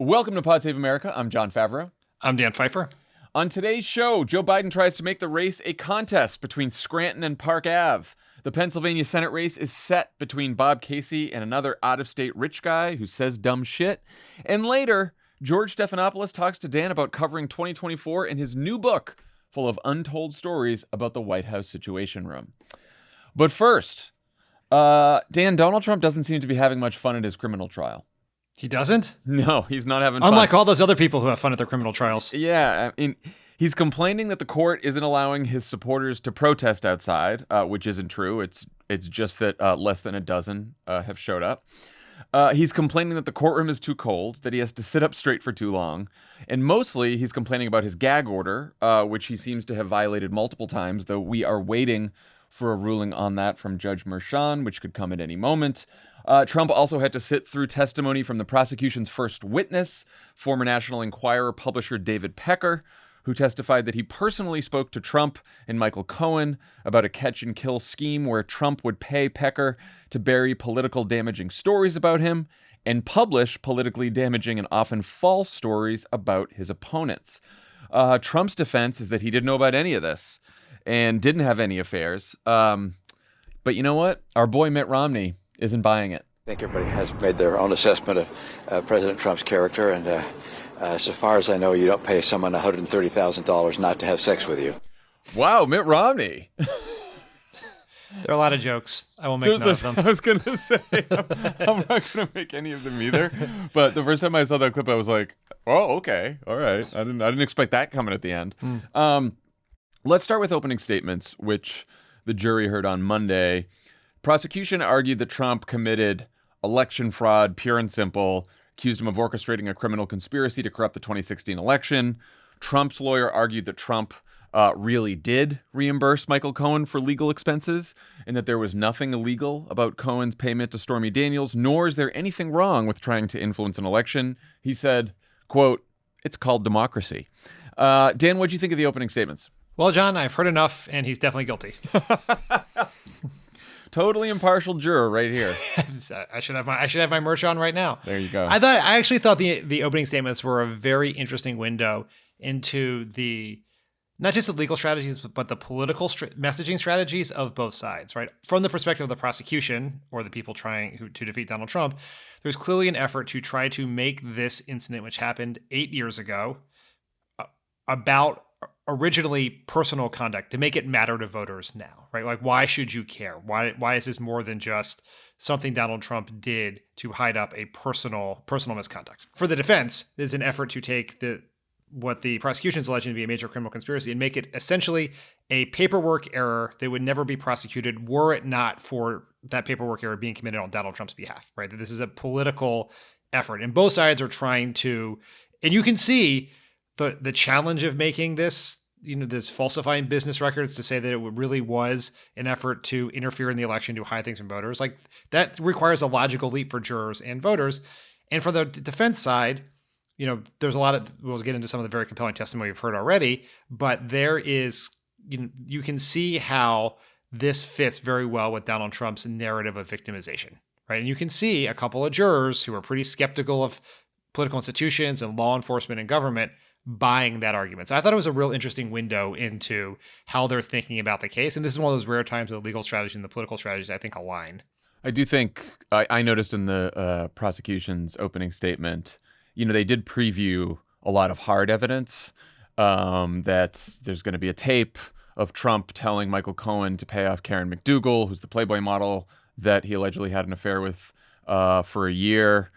Welcome to Pod Save America. I'm John Favreau. I'm Dan Pfeiffer. On today's show, Joe Biden tries to make the race a contest between Scranton and Park Ave. The Pennsylvania Senate race is set between Bob Casey and another out-of-state rich guy who says dumb shit. And later, George Stephanopoulos talks to Dan about covering 2024 in his new book, full of untold stories about the White House Situation Room. But first, Dan, Donald Trump doesn't seem to be having much fun at his criminal trial. He doesn't? No, he's not having fun. Unlike all those other people who have fun at their criminal trials. Yeah, I mean, he's complaining that the court isn't allowing his supporters to protest outside, which isn't true. It's just that less than a dozen have showed up. He's complaining that the courtroom is too cold, that he has to sit up straight for too long. And mostly, he's complaining about his gag order, which he seems to have violated multiple times, though we are waiting for a ruling on that from Judge Merchan, which could come at any moment. Trump also had to sit through testimony from the prosecution's first witness, former National Enquirer publisher David Pecker, who testified that he personally spoke to Trump and Michael Cohen about a catch-and-kill scheme where Trump would pay Pecker to bury political damaging stories about him and publish politically damaging and often false stories about his opponents. Trump's defense is that he didn't know about any of this and didn't have any affairs. But you know what? Our boy Mitt Romney isn't buying it. I think everybody has made their own assessment of President Trump's character, and so far as I know, you don't pay someone $130,000 not to have sex with you. Wow, Mitt Romney. There are a lot of jokes. I won't make none of them. I was going to say, I'm not going to make any of them either. But the first time I saw that clip, I was like, oh, okay. All right. I didn't expect that coming at the end. Let's start with opening statements, which the jury heard on Monday. Prosecution argued that Trump committed election fraud, pure and simple, accused him of orchestrating a criminal conspiracy to corrupt the 2016 election. Trump's lawyer argued that Trump really did reimburse Michael Cohen for legal expenses and that there was nothing illegal about Cohen's payment to Stormy Daniels, nor is there anything wrong with trying to influence an election. He said, quote, "It's called democracy." Dan, what'd you think of the opening statements? Well, John, I've heard enough, and he's definitely guilty. Totally impartial juror right here. I should have my merch on right now. There you go. I actually thought the opening statements were a very interesting window into not just the legal strategies, but the political messaging strategies of both sides, right? From the perspective of the prosecution or the people trying to defeat Donald Trump, there's clearly an effort to try to make this incident, which happened 8 years ago, about originally personal conduct, to make it matter to voters now, right? Like, why should you care? Why is this more than just something Donald Trump did to hide up a personal misconduct? For the defense, there's an effort to take what the prosecution is alleging to be a major criminal conspiracy and make it essentially a paperwork error that would never be prosecuted were it not for that paperwork error being committed on Donald Trump's behalf, right? That this is a political effort, and both sides are trying to, and you can see the challenge of making this, this falsifying business records to say that it really was an effort to interfere in the election to hide things from voters. Like, that requires a logical leap for jurors and voters. And for the defense side, there's a lot of, we'll get into some of the very compelling testimony we've heard already, but there is, you can see how this fits very well with Donald Trump's narrative of victimization, right? And you can see a couple of jurors who are pretty skeptical of political institutions and law enforcement and government buying that argument. So I thought it was a real interesting window into how they're thinking about the case. And this is one of those rare times where the legal strategy and the political strategies, I think, align. I do think, I noticed in the prosecution's opening statement, they did preview a lot of hard evidence, that there's going to be a tape of Trump telling Michael Cohen to pay off Karen McDougal, who's the Playboy model that he allegedly had an affair with for a year.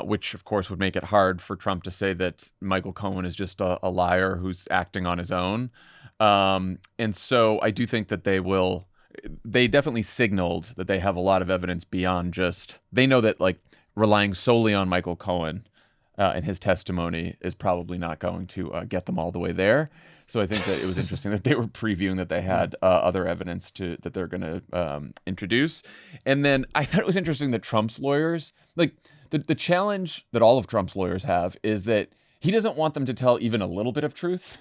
Which, of course, would make it hard for Trump to say that Michael Cohen is just a liar who's acting on his own. And so I do think that they definitely signaled that they have a lot of evidence beyond just, they know that like relying solely on Michael Cohen and his testimony is probably not going to get them all the way there. So I think that it was interesting that they were previewing that they had other evidence that they're going to introduce. And then I thought it was interesting that Trump's lawyers, like, the challenge that all of Trump's lawyers have is that he doesn't want them to tell even a little bit of truth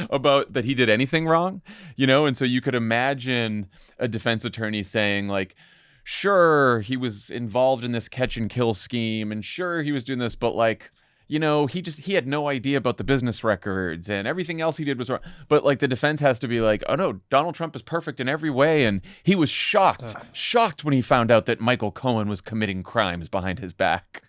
about that he did anything wrong, And so you could imagine a defense attorney saying, like, sure, he was involved in this catch and kill scheme, and sure, he was doing this, but like, he had no idea about the business records and everything else he did was wrong. But like the defense has to be like, oh no, Donald Trump is perfect in every way. And he was shocked when he found out that Michael Cohen was committing crimes behind his back.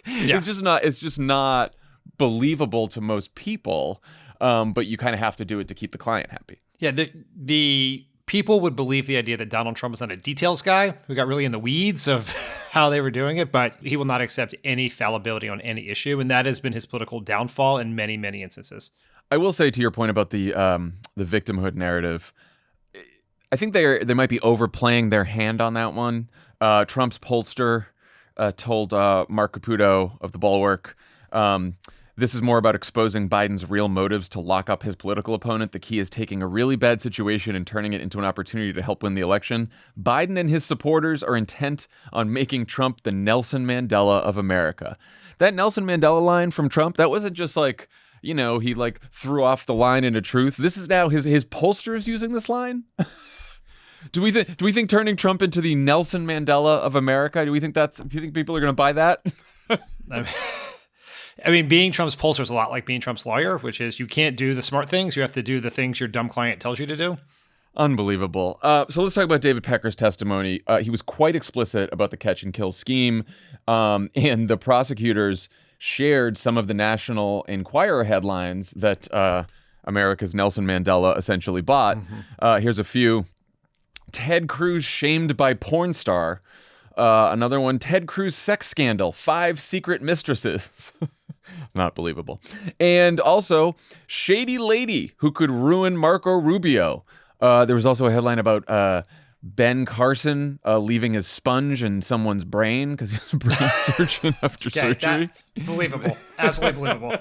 It's just not believable to most people. But you kind of have to do it to keep the client happy. Yeah. The people would believe the idea that Donald Trump is not a details guy who got really in the weeds of how they were doing it, but he will not accept any fallibility on any issue. And that has been his political downfall in many, many instances. I will say, to your point about the victimhood narrative, I think they might be overplaying their hand on that one. Trump's pollster told Mark Caputo of The Bulwark, this is more about exposing Biden's real motives to lock up his political opponent. The key is taking a really bad situation and turning it into an opportunity to help win the election. Biden and his supporters are intent on making Trump the Nelson Mandela of America. That Nelson Mandela line from Trump, that wasn't just like, he like threw off the line into truth. This is now his pollsters using this line. Do we think turning Trump into the Nelson Mandela of America? Do you think people are going to buy that? I mean, being Trump's pollster is a lot like being Trump's lawyer, which is you can't do the smart things. You have to do the things your dumb client tells you to do. Unbelievable. So let's talk about David Pecker's testimony. He was quite explicit about the catch and kill scheme. And the prosecutors shared some of the National Enquirer headlines that America's Nelson Mandela essentially bought. Here's a few. Ted Cruz shamed by porn star. Another one, Ted Cruz sex scandal, 5 secret mistresses. Not believable. And also, shady lady who could ruin Marco Rubio. There was also a headline about Ben Carson leaving his sponge in someone's brain because he was a brain surgeon after surgery. Believable. Absolutely believable.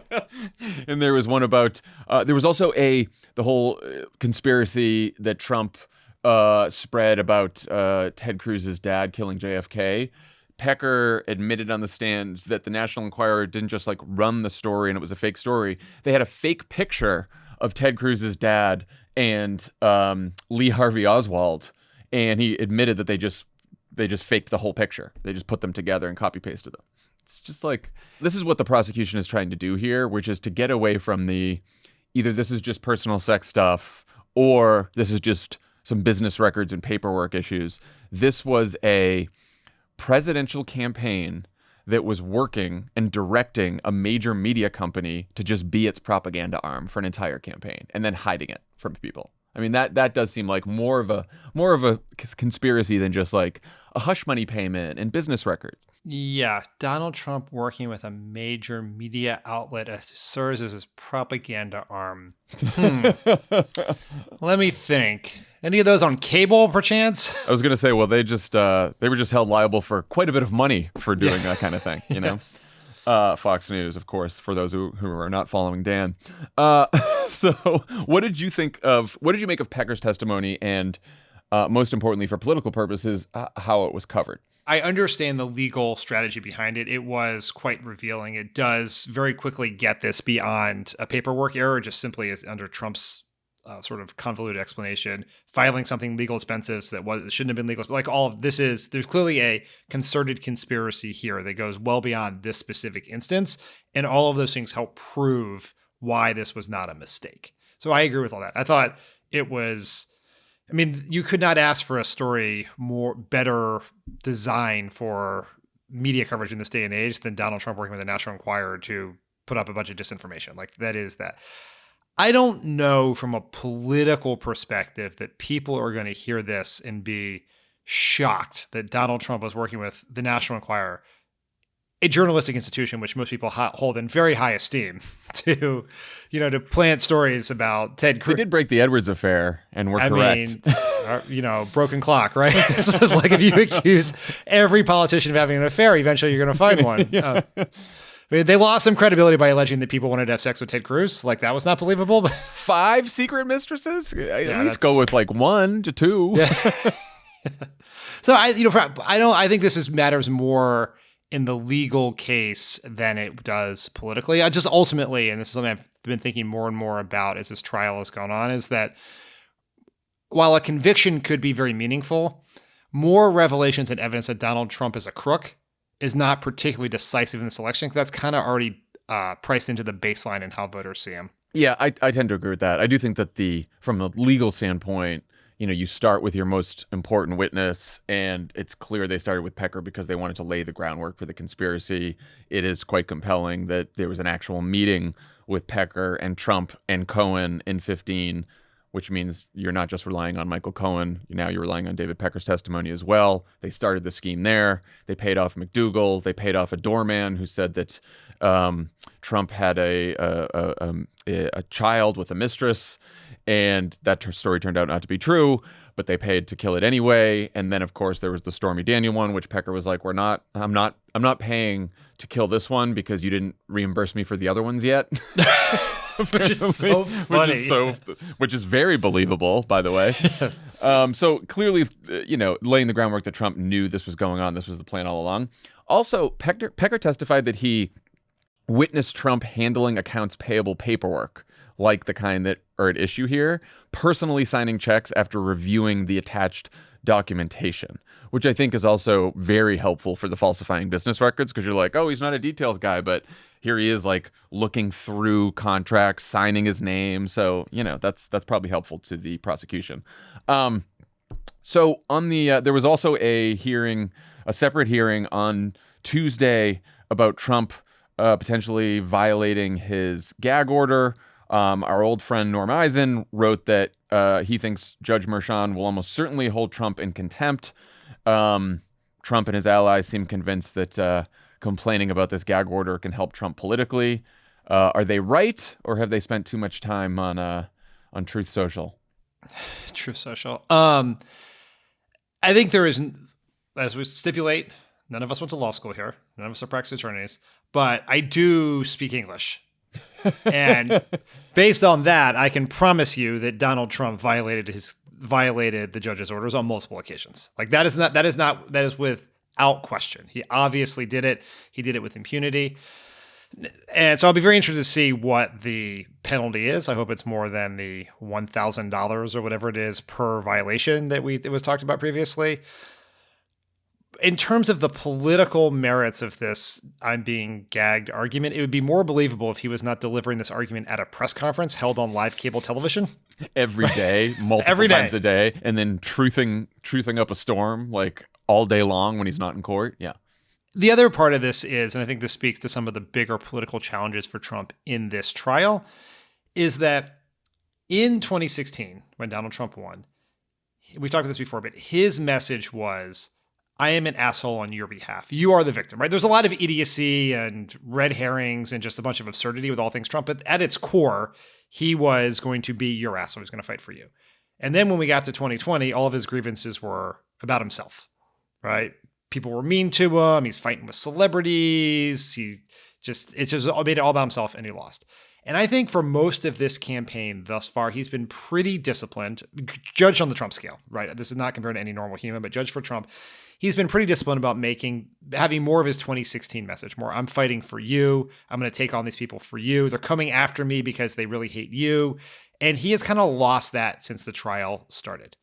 And there was one about, there was also the whole conspiracy that Trump spread about Ted Cruz's dad killing JFK. Pecker admitted on the stand that the National Enquirer didn't just like run the story and it was a fake story. They had a fake picture of Ted Cruz's dad and Lee Harvey Oswald, and he admitted that they just faked the whole picture. They just put them together and copy pasted them. It's just like, this is what the prosecution is trying to do here, which is to get away from either this is just personal sex stuff or this is just some business records and paperwork issues. This was a presidential campaign that was working and directing a major media company to just be its propaganda arm for an entire campaign and then hiding it from people. I mean, that does seem like more of a conspiracy than just like a hush money payment and business records. Yeah, Donald Trump working with a major media outlet serves as his propaganda arm. Let me think. Any of those on cable, perchance? I was going to say, well, they were just held liable for quite a bit of money for doing that kind of thing, you know? Yes. Fox News, of course, for those who are not following Dan. So what did you make of Pecker's testimony and, most importantly for political purposes, how it was covered? I understand the legal strategy behind it. It was quite revealing. It does very quickly get this beyond a paperwork error, just simply as under Trump's sort of convoluted explanation, filing something legal expenses that shouldn't have been legal. Like all of this there's clearly a concerted conspiracy here that goes well beyond this specific instance. And all of those things help prove why this was not a mistake. So I agree with all that. I thought it was, I mean, you could not ask for a story better designed for media coverage in this day and age than Donald Trump working with the National Enquirer to put up a bunch of disinformation. Like that is that. I don't know from a political perspective that people are going to hear this and be shocked that Donald Trump was working with the National Enquirer, a journalistic institution which most people hold in very high esteem, to plant stories about Ted Cruz. They did break the Edwards affair and were correct. I mean, broken clock, right? So it's like if you accuse every politician of having an affair, eventually you're going to find one. Yeah. I mean, they lost some credibility by alleging that people wanted to have sex with Ted Cruz. Like, that was not believable. But 5 secret mistresses? At least go with like 1 to 2. Yeah. So I think this matters more in the legal case than it does politically. I just ultimately, and this is something I've been thinking more and more about as this trial has gone on, is that while a conviction could be very meaningful, more revelations and evidence that Donald Trump is a crook is not particularly decisive in this election, because that's kind of already priced into the baseline and how voters see him. Yeah, I tend to agree with that. I do think that from a legal standpoint, you start with your most important witness, and it's clear they started with Pecker because they wanted to lay the groundwork for the conspiracy. It is quite compelling that there was an actual meeting with Pecker and Trump and Cohen in 2015, which means you're not just relying on Michael Cohen. Now you're relying on David Pecker's testimony as well. They started the scheme there. They paid off McDougal. They paid off a doorman who said that Trump had a child with a mistress, and that story turned out not to be true, but they paid to kill it anyway. And then, of course, there was the Stormy Daniel one, which Pecker was like, I'm not paying to kill this one because you didn't reimburse me for the other ones yet. Which is so funny. Which is very believable, by the way. Yes. So clearly, laying the groundwork that Trump knew this was going on. This was the plan all along. Also, Pecker testified that he witnessed Trump handling accounts payable paperwork, like the kind that are at issue here, personally signing checks after reviewing the attached documentation, which I think is also very helpful for the falsifying business records, because you're like, oh, he's not a details guy, but here he is, like, looking through contracts, signing his name. So, that's probably helpful to the prosecution. So on there was also a separate hearing on Tuesday about Trump potentially violating his gag order. Our old friend Norm Eisen wrote that he thinks Judge Merchan will almost certainly hold Trump in contempt. Trump and his allies seem convinced that complaining about this gag order can help Trump politically. Are they right, or have they spent too much time on Truth Social? Truth Social. I think there is, as we stipulate, none of us went to law school here. None of us are practice attorneys, but I do speak English. And based on that, I can promise you that Donald Trump violated the judge's orders on multiple occasions. Like that is without question. He obviously did it. He did it with impunity. And so I'll be very interested to see what the penalty is. I hope it's more than the $1,000 or whatever it is per violation that it was talked about previously. In terms of the political merits of this I'm being gagged argument, it would be more believable if he was not delivering this argument at a press conference held on live cable television. Every day, multiple times a day, and then truthing up a storm like all day long when he's not in court. Yeah. The other part of this is, and I think this speaks to some of the bigger political challenges for Trump in this trial, is that in 2016, when Donald Trump won, we talked about this before, but his message was, I am an asshole on your behalf. You are the victim, right? There's a lot of idiocy and red herrings and just a bunch of absurdity with all things Trump. But at its core, he was going to be your asshole. He was going to fight for you. And then when we got to 2020, all of his grievances were about himself, right? People were mean to him. He's fighting with celebrities. It just made it all about himself, and he lost. And I think for most of this campaign thus far, he's been pretty disciplined, judged on the Trump scale, right? This is not compared to any normal human, but judged for Trump, he's been pretty disciplined about having more of his 2016 message, more, I'm fighting for you. I'm going to take on these people for you. They're coming after me because they really hate you. And he has kind of lost that since the trial started.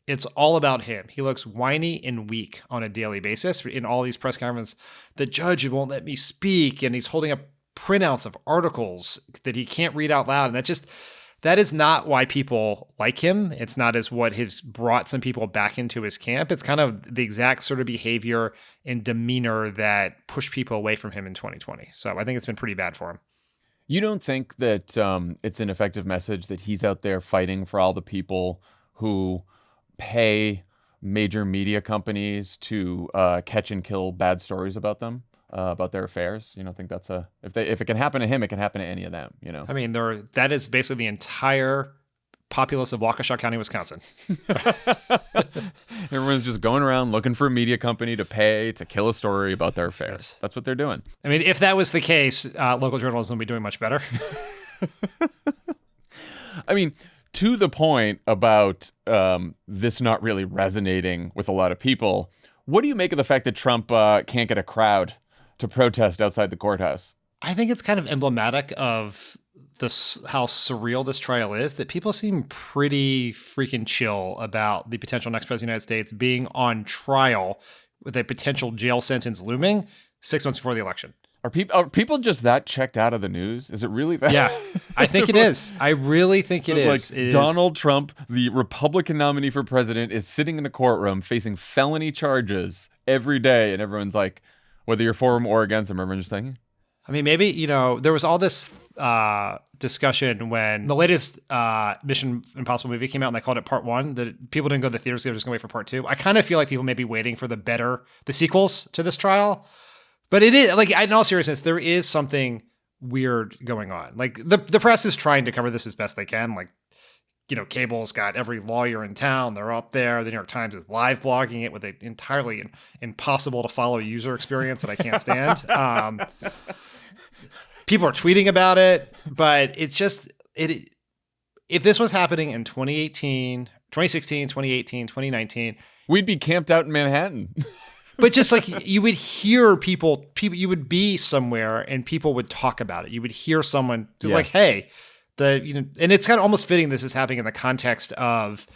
It's all about him. He looks whiny and weak on a daily basis in all these press conferences. The judge won't let me speak, and he's holding up printouts of articles that he can't read out loud. And that is not why people like him. It's not as what has brought some people back into his camp. It's kind of the exact sort of behavior and demeanor that pushed people away from him in 2020. So I think it's been pretty bad for him. You don't think that it's an effective message that he's out there fighting for all the people who pay major media companies to catch and kill bad stories about them? About their affairs? You don't think that's if it can happen to him, it can happen to any of them, I mean, that is basically the entire populace of Waukesha County, Wisconsin. Everyone's just going around looking for a media company to pay to kill a story about their affairs. Yes. That's what they're doing. I mean, if that was the case, local journalism would be doing much better. I mean, to the point about this not really resonating with a lot of people, what do you make of the fact that Trump can't get a crowd to protest outside the courthouse? I think it's kind of emblematic of how surreal this trial is, that people seem pretty freaking chill about the potential next president of the United States being on trial with a potential jail sentence looming 6 months before the election. Are people just that checked out of the news? Is it really that? Yeah, I think it is. I really think it is. Like Donald Trump, the Republican nominee for president, is sitting in a courtroom facing felony charges every day, and everyone's like, whether you're for him or against him, everyone's just saying. I mean, maybe, there was all this discussion when the latest Mission Impossible movie came out and they called it Part 1, that people didn't go to the theaters, they were just going to wait for Part 2. I kind of feel like people may be waiting for the sequels to this trial. But it is, like, in all seriousness, there is something weird going on. Like, the press is trying to cover this as best they can. Like, Cable's got every lawyer in town. They're up there. The New York Times is live blogging it with an entirely impossible to follow user experience that I can't stand. People are tweeting about it, but it's just, if this was happening in 2016, 2018, 2019, we'd be camped out in Manhattan. But just like you would hear people, you would be somewhere and people would talk about it. You would hear someone just like, hey, and it's kind of almost fitting this is happening in the context of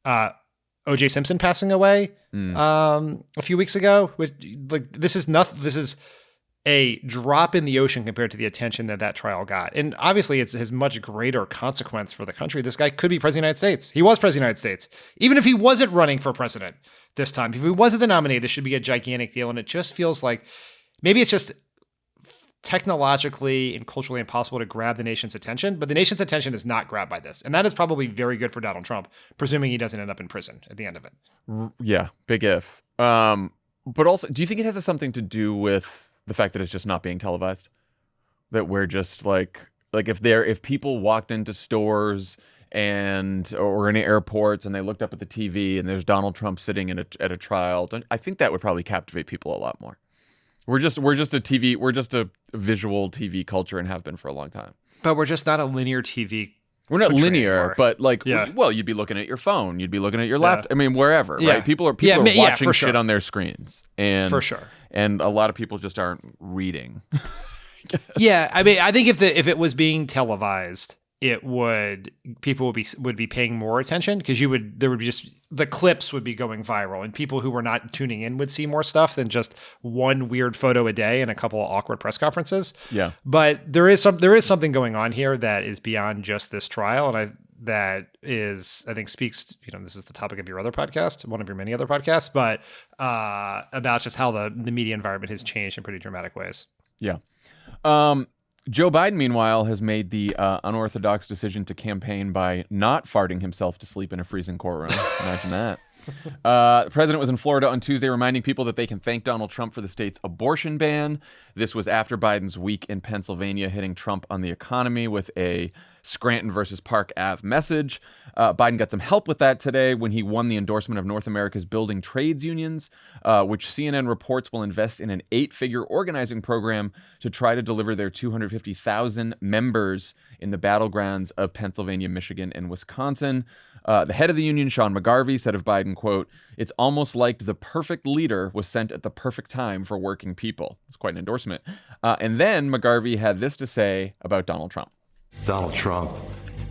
O.J. Simpson passing away a few weeks ago. This is a drop in the ocean compared to the attention that trial got. And obviously it's has much greater consequence for the country. This guy could be president of the United States. He was president of the United States. Even if he wasn't running for president this time, if he wasn't the nominee, this should be a gigantic deal. And it just feels like maybe it's just technologically and culturally impossible to grab the nation's attention, but the nation's attention is not grabbed by this. And that is probably very good for Donald Trump, presuming he doesn't end up in prison at the end of it. Yeah, big if. But also, do you think it has something to do with the fact that it's just not being televised? That we're just like if people walked into stores or in airports and they looked up at the TV and there's Donald Trump sitting at a trial, I think that would probably captivate people a lot more. We're just a visual TV culture and have been for a long time. But we're just not a linear TV. We're not linear, anymore. But well, you'd be looking at your phone, you'd be looking at your laptop. I mean, wherever, right? People are watching shit on their screens, and for sure. And a lot of people just aren't reading. Yeah, I mean, I think if it was being televised, people would be paying more attention because the clips would be going viral and people who were not tuning in would see more stuff than just one weird photo a day and a couple of awkward press conferences. Yeah. But there is something going on here that is beyond just this trial. And I think speaks, this is the topic of your other podcast, one of your many other podcasts, but about just how the media environment has changed in pretty dramatic ways. Yeah. Joe Biden, meanwhile, has made the unorthodox decision to campaign by not farting himself to sleep in a freezing courtroom. Imagine that. The president was in Florida on Tuesday reminding people that they can thank Donald Trump for the state's abortion ban. This was after Biden's week in Pennsylvania hitting Trump on the economy with a Scranton versus Park Ave message. Biden got some help with that today when he won the endorsement of North America's building trades unions, which CNN reports will invest in an 8-figure organizing program to try to deliver their 250,000 members in the battlegrounds of Pennsylvania, Michigan, and Wisconsin. The head of the union, Sean McGarvey, said of Biden, quote, "It's almost like the perfect leader was sent at the perfect time for working people." It's quite an endorsement. And then McGarvey had this to say about Donald Trump. Donald Trump,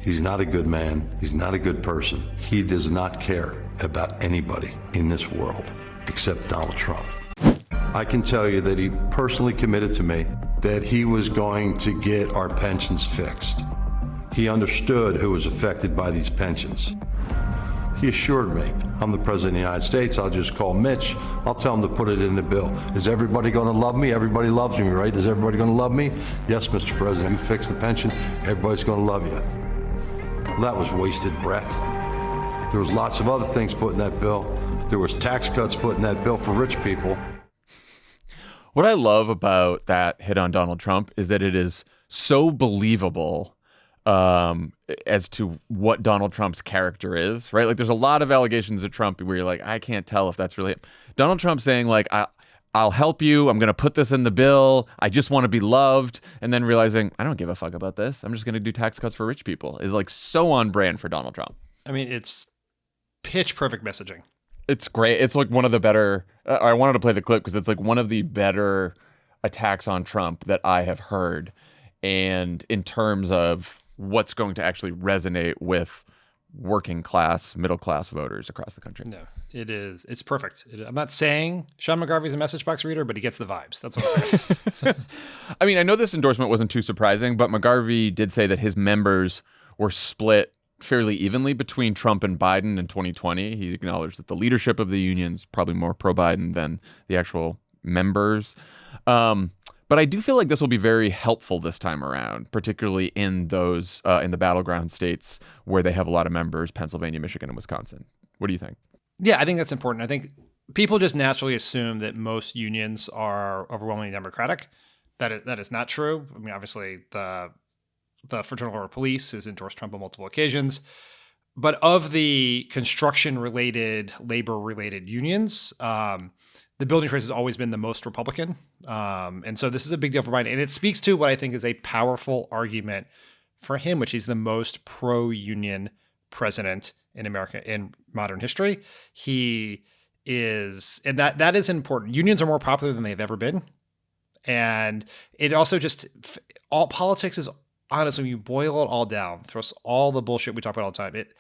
he's not a good man. He's not a good person. He does not care about anybody in this world except Donald Trump. I can tell you that he personally committed to me that he was going to get our pensions fixed. He understood who was affected by these pensions. He assured me, I'm the president of the United States, I'll just call Mitch, I'll tell him to put it in the bill. Is everybody gonna love me? Everybody loves me, right? Is everybody gonna love me? Yes, Mr. President, you fix the pension, everybody's gonna love you. Well, that was wasted breath. There was lots of other things put in that bill. There was tax cuts put in that bill for rich people. What I love about that hit on Donald Trump is that it is so believable as to what Donald Trump's character is, right? Like there's a lot of allegations of Trump where you're like, I can't tell if that's really him. Donald Trump saying like, I'll help you. I'm going to put this in the bill. I just want to be loved. And then realizing I don't give a fuck about this. I'm just going to do tax cuts for rich people is like so on brand for Donald Trump. I mean, it's pitch perfect messaging. It's great. It's like one of the better, I wanted to play the clip because it's like one of the better attacks on Trump that I have heard. And in terms of what's going to actually resonate with working class, middle class voters across the country. No, it is. It's perfect. I'm not saying Sean McGarvey's a message box reader, but he gets the vibes. That's what I'm saying. I mean, I know this endorsement wasn't too surprising, but McGarvey did say that his members were split fairly evenly between Trump and Biden in 2020. He acknowledged that the leadership of the union's probably more pro-Biden than the actual members. But I do feel like this will be very helpful this time around, particularly in those in the battleground states where they have a lot of members, Pennsylvania, Michigan, and Wisconsin. What do you think? Yeah, I think that's important. I think people just naturally assume that most unions are overwhelmingly Democratic. That is not true. I mean, obviously, the Fraternal Order of Police has endorsed Trump on multiple occasions. But of the construction-related, labor-related unions, the building trades has always been the most Republican. And so this is a big deal for Biden. And it speaks to what I think is a powerful argument for him, which he's the most pro-union president in America in modern history. He is, and that is important. Unions are more popular than they've ever been. And it also just, all politics is, honestly, when you boil it all down, throw all the bullshit we talk about all the time, it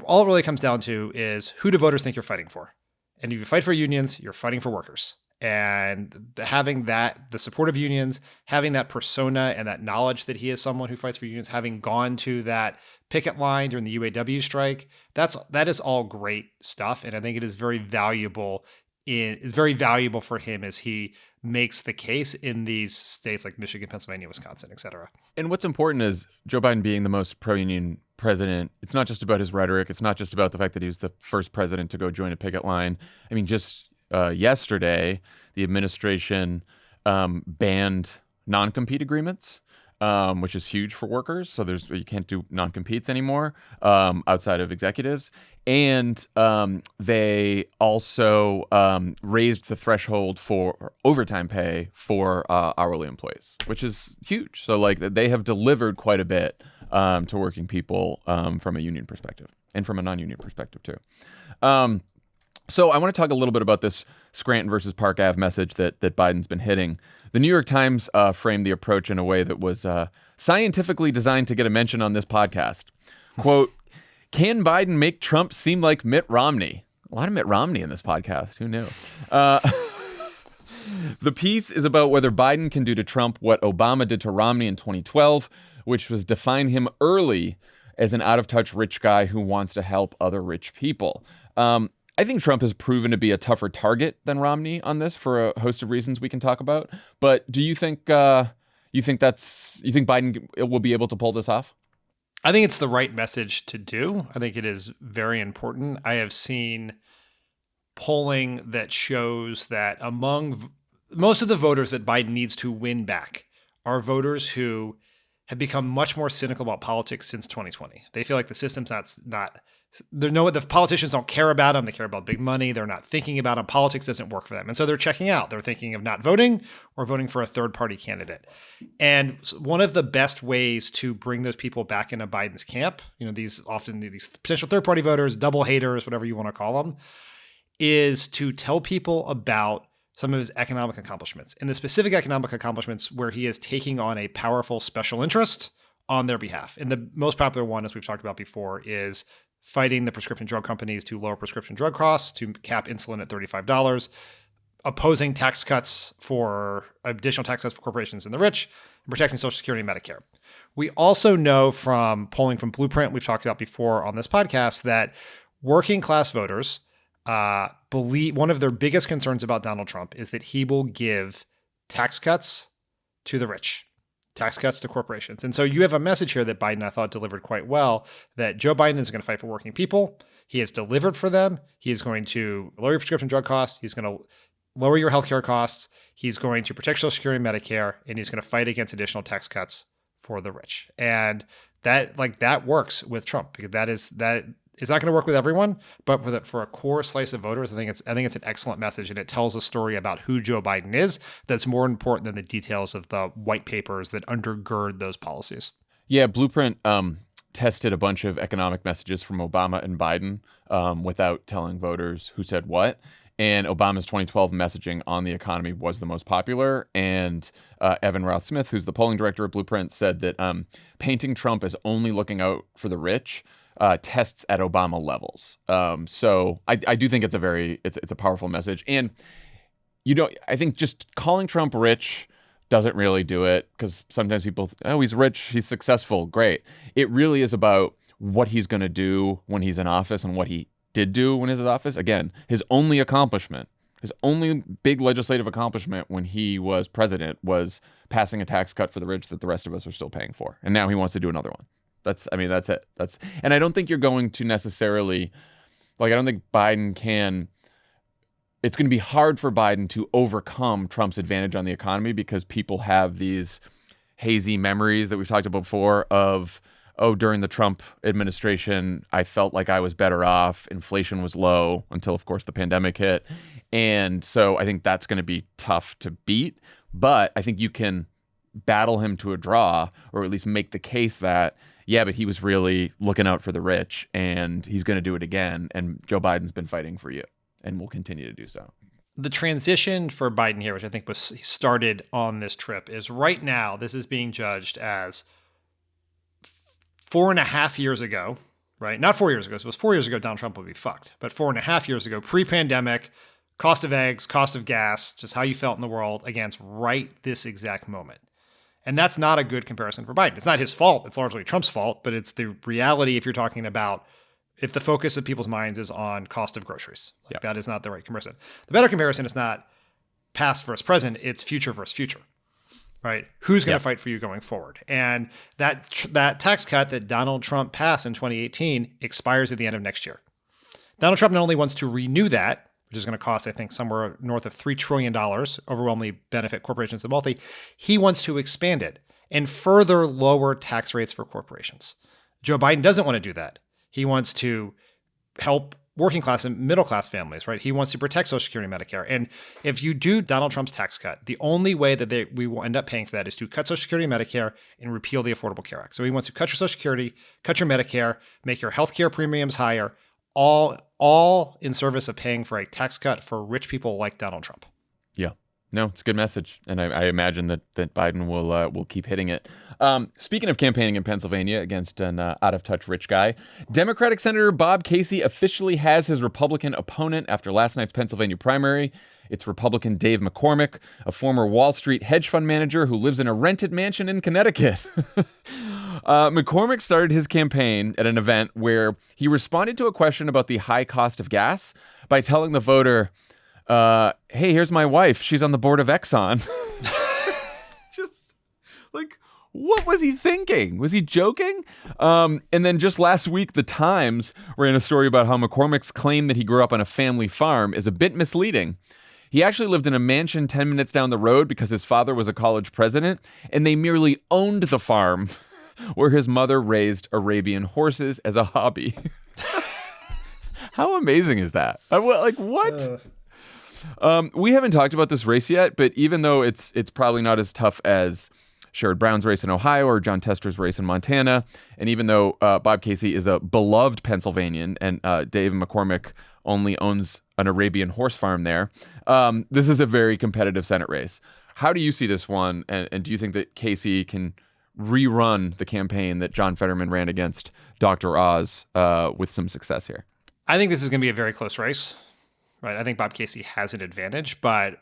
all it really comes down to is who do voters think you're fighting for? And if you fight for unions, you're fighting for workers. And having that, the support of unions, having that persona and that knowledge that he is someone who fights for unions, having gone to that picket line during the UAW strike, that is all great stuff. And I think it is very valuable. It's very valuable for him as he makes the case in these states like Michigan, Pennsylvania, Wisconsin, et cetera. And what's important is Joe Biden being the most pro-union president. It's not just about his rhetoric. It's not just about the fact that he was the first president to go join a picket line. I mean, just yesterday, the administration banned non-compete agreements, which is huge for workers. So you can't do non-competes anymore outside of executives. And they also raised the threshold for overtime pay for hourly employees, which is huge. So like they have delivered quite a bit to working people from a union perspective and from a non-union perspective too. So I want to talk a little bit about this Scranton versus Park Ave message that Biden's been hitting. The New York Times framed the approach in a way that was scientifically designed to get a mention on this podcast. Quote, can Biden make Trump seem like Mitt Romney? A lot of Mitt Romney in this podcast. Who knew? The piece is about whether Biden can do to Trump what Obama did to Romney in 2012, which was define him early as an out-of-touch rich guy who wants to help other rich people. I think Trump has proven to be a tougher target than Romney on this for a host of reasons we can talk about. But do you think Biden will be able to pull this off? I think it's the right message to do. I think it is very important. I have seen polling that shows that among most of the voters that Biden needs to win back are voters who have become much more cynical about politics since 2020. They feel like the system's not the politicians don't care about them. They care about big money. They're not thinking about them. Politics doesn't work for them. And so they're checking out. They're thinking of not voting or voting for a third party candidate. And one of the best ways to bring those people back into Biden's camp, these potential third party voters, double haters, whatever you want to call them, is to tell people about some of his economic accomplishments and the specific economic accomplishments where he is taking on a powerful special interest on their behalf. And the most popular one, as we've talked about before, is fighting the prescription drug companies to lower prescription drug costs, to cap insulin at $35, opposing additional tax cuts for corporations and the rich, and protecting Social Security and Medicare. We also know from polling from Blueprint, we've talked about before on this podcast, that working class voters believe one of their biggest concerns about Donald Trump is that he will give tax cuts to the rich. Tax cuts to corporations. And so you have a message here that Biden, I thought, delivered quite well, that Joe Biden is going to fight for working people. He has delivered for them. He is going to lower your prescription drug costs. He's going to lower your healthcare costs. He's going to protect Social Security and Medicare, and he's going to fight against additional tax cuts for the rich. And that works with Trump, because that is it's not going to work with everyone, but for a core slice of voters, I think it's an excellent message, and it tells a story about who Joe Biden is that's more important than the details of the white papers that undergird those policies. Yeah, Blueprint tested a bunch of economic messages from Obama and Biden without telling voters who said what. And Obama's 2012 messaging on the economy was the most popular. And Evan Roth-Smith, who's the polling director at Blueprint, said that painting Trump as only looking out for the rich tests at Obama levels. So I do think it's a powerful message. And I think just calling Trump rich doesn't really do it, because sometimes people, oh, he's rich, he's successful, great. It really is about what he's going to do when he's in office and what he did do when he was in office. Again, his only big legislative accomplishment when he was president was passing a tax cut for the rich that the rest of us are still paying for. And now he wants to do another one. That's it. And I don't think you're going to necessarily, I don't think Biden can, it's going to be hard for Biden to overcome Trump's advantage on the economy, because people have these hazy memories that we've talked about before of, oh, during the Trump administration, I felt like I was better off. Inflation was low until, of course, the pandemic hit. And so I think that's going to be tough to beat. But I think you can battle him to a draw, or at least make the case that, yeah, but he was really looking out for the rich, and he's going to do it again. And Joe Biden's been fighting for you and will continue to do so. The transition for Biden here, which I think was started on this trip, is right now this is being judged as 4.5 years ago, right? Not 4 years ago. So it was 4 years ago, Donald Trump would be fucked. But 4.5 years ago, pre-pandemic, cost of eggs, cost of gas, just how you felt in the world against right this exact moment. And that's not a good comparison for Biden. It's not his fault. It's largely Trump's fault, but it's the reality if you're talking about, if the focus of people's minds is on cost of groceries. That is not the right comparison. The better comparison is not past versus present, it's future versus future. Right? Who's going to fight for you going forward? And that tax cut that Donald Trump passed in 2018 expires at the end of next year. Donald Trump not only wants to renew that, which is going to cost, I think, somewhere north of $3 trillion, overwhelmingly benefit corporations and wealthy, he wants to expand it and further lower tax rates for corporations. Joe Biden doesn't want to do that. He wants to help working class and middle class families, right? He wants to protect Social Security and Medicare. And if you do Donald Trump's tax cut, the only way that we will end up paying for that is to cut Social Security and Medicare and repeal the Affordable Care Act. So he wants to cut your Social Security, cut your Medicare, make your healthcare premiums higher, all in service of paying for a tax cut for rich people like Donald Trump. Yeah. No, it's a good message, and I imagine that Biden will keep hitting it. Speaking of campaigning in Pennsylvania against an out-of-touch rich guy, Democratic Senator Bob Casey officially has his Republican opponent after last night's Pennsylvania primary. It's Republican Dave McCormick, a former Wall Street hedge fund manager who lives in a rented mansion in Connecticut. McCormick started his campaign at an event where he responded to a question about the high cost of gas by telling the voter, hey, here's my wife. She's on the board of Exxon. Just like, what was he thinking? Was he joking? And then just last week, the Times ran a story about how McCormick's claim that he grew up on a family farm is a bit misleading. He actually lived in a mansion 10 minutes down the road because his father was a college president, and they merely owned the farm where his mother raised Arabian horses as a hobby. How amazing is that? Like, what? We haven't talked about this race yet, but even though it's probably not as tough as Sherrod Brown's race in Ohio or John Tester's race in Montana, and even though Bob Casey is a beloved Pennsylvanian and Dave McCormick only owns an Arabian horse farm there, this is a very competitive Senate race. How do you see this one, and do you think that Casey can rerun the campaign that John Fetterman ran against Dr. Oz with some success here? I think this is going to be a very close race. Right, I think Bob Casey has an advantage, but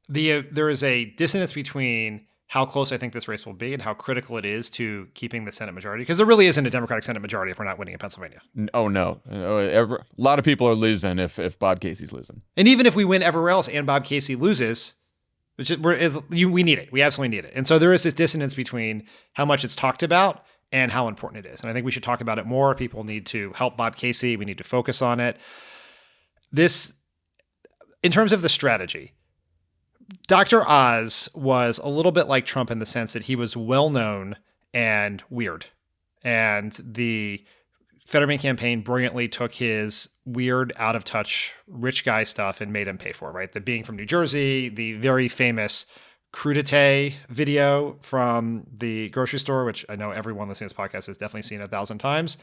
there is a dissonance between how close I think this race will be and how critical it is to keeping the Senate majority, because there really isn't a Democratic Senate majority if we're not winning in Pennsylvania. Oh, no. A lot of people are losing if Bob Casey's losing. And even if we win everywhere else and Bob Casey loses, we need it. We absolutely need it. And so there is this dissonance between how much it's talked about and how important it is. And I think we should talk about it more. People need to help Bob Casey. We need to focus on it. In terms of the strategy, Dr. Oz was a little bit like Trump in the sense that he was well-known and weird. And the Fetterman campaign brilliantly took his weird, out-of-touch, rich guy stuff and made him pay for it, right? The being from New Jersey, the very famous crudité video from the grocery store, which I know everyone listening to this podcast has definitely seen 1,000 times.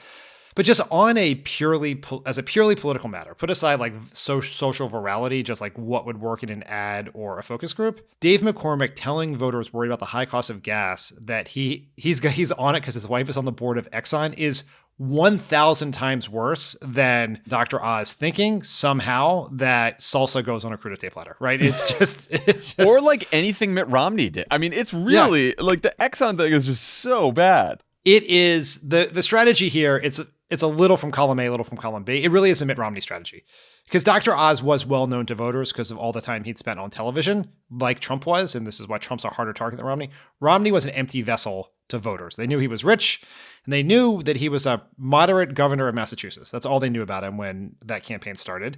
But just on a purely political matter, put aside like social virality, just like what would work in an ad or a focus group. Dave McCormick telling voters worried about the high cost of gas that he's on it because his wife is on the board of Exxon is 1,000 times worse than Dr. Oz thinking somehow that salsa goes on a crudité platter, right? It's just or like anything Mitt Romney did. I mean, it's really like the Exxon thing is just so bad. It is the strategy here. It's a little from column A, a little from column B. It really is the Mitt Romney strategy because Dr. Oz was well known to voters because of all the time he'd spent on television, like Trump was, and this is why Trump's a harder target than Romney. Romney was an empty vessel to voters. They knew he was rich, and they knew that he was a moderate governor of Massachusetts. That's all they knew about him when that campaign started.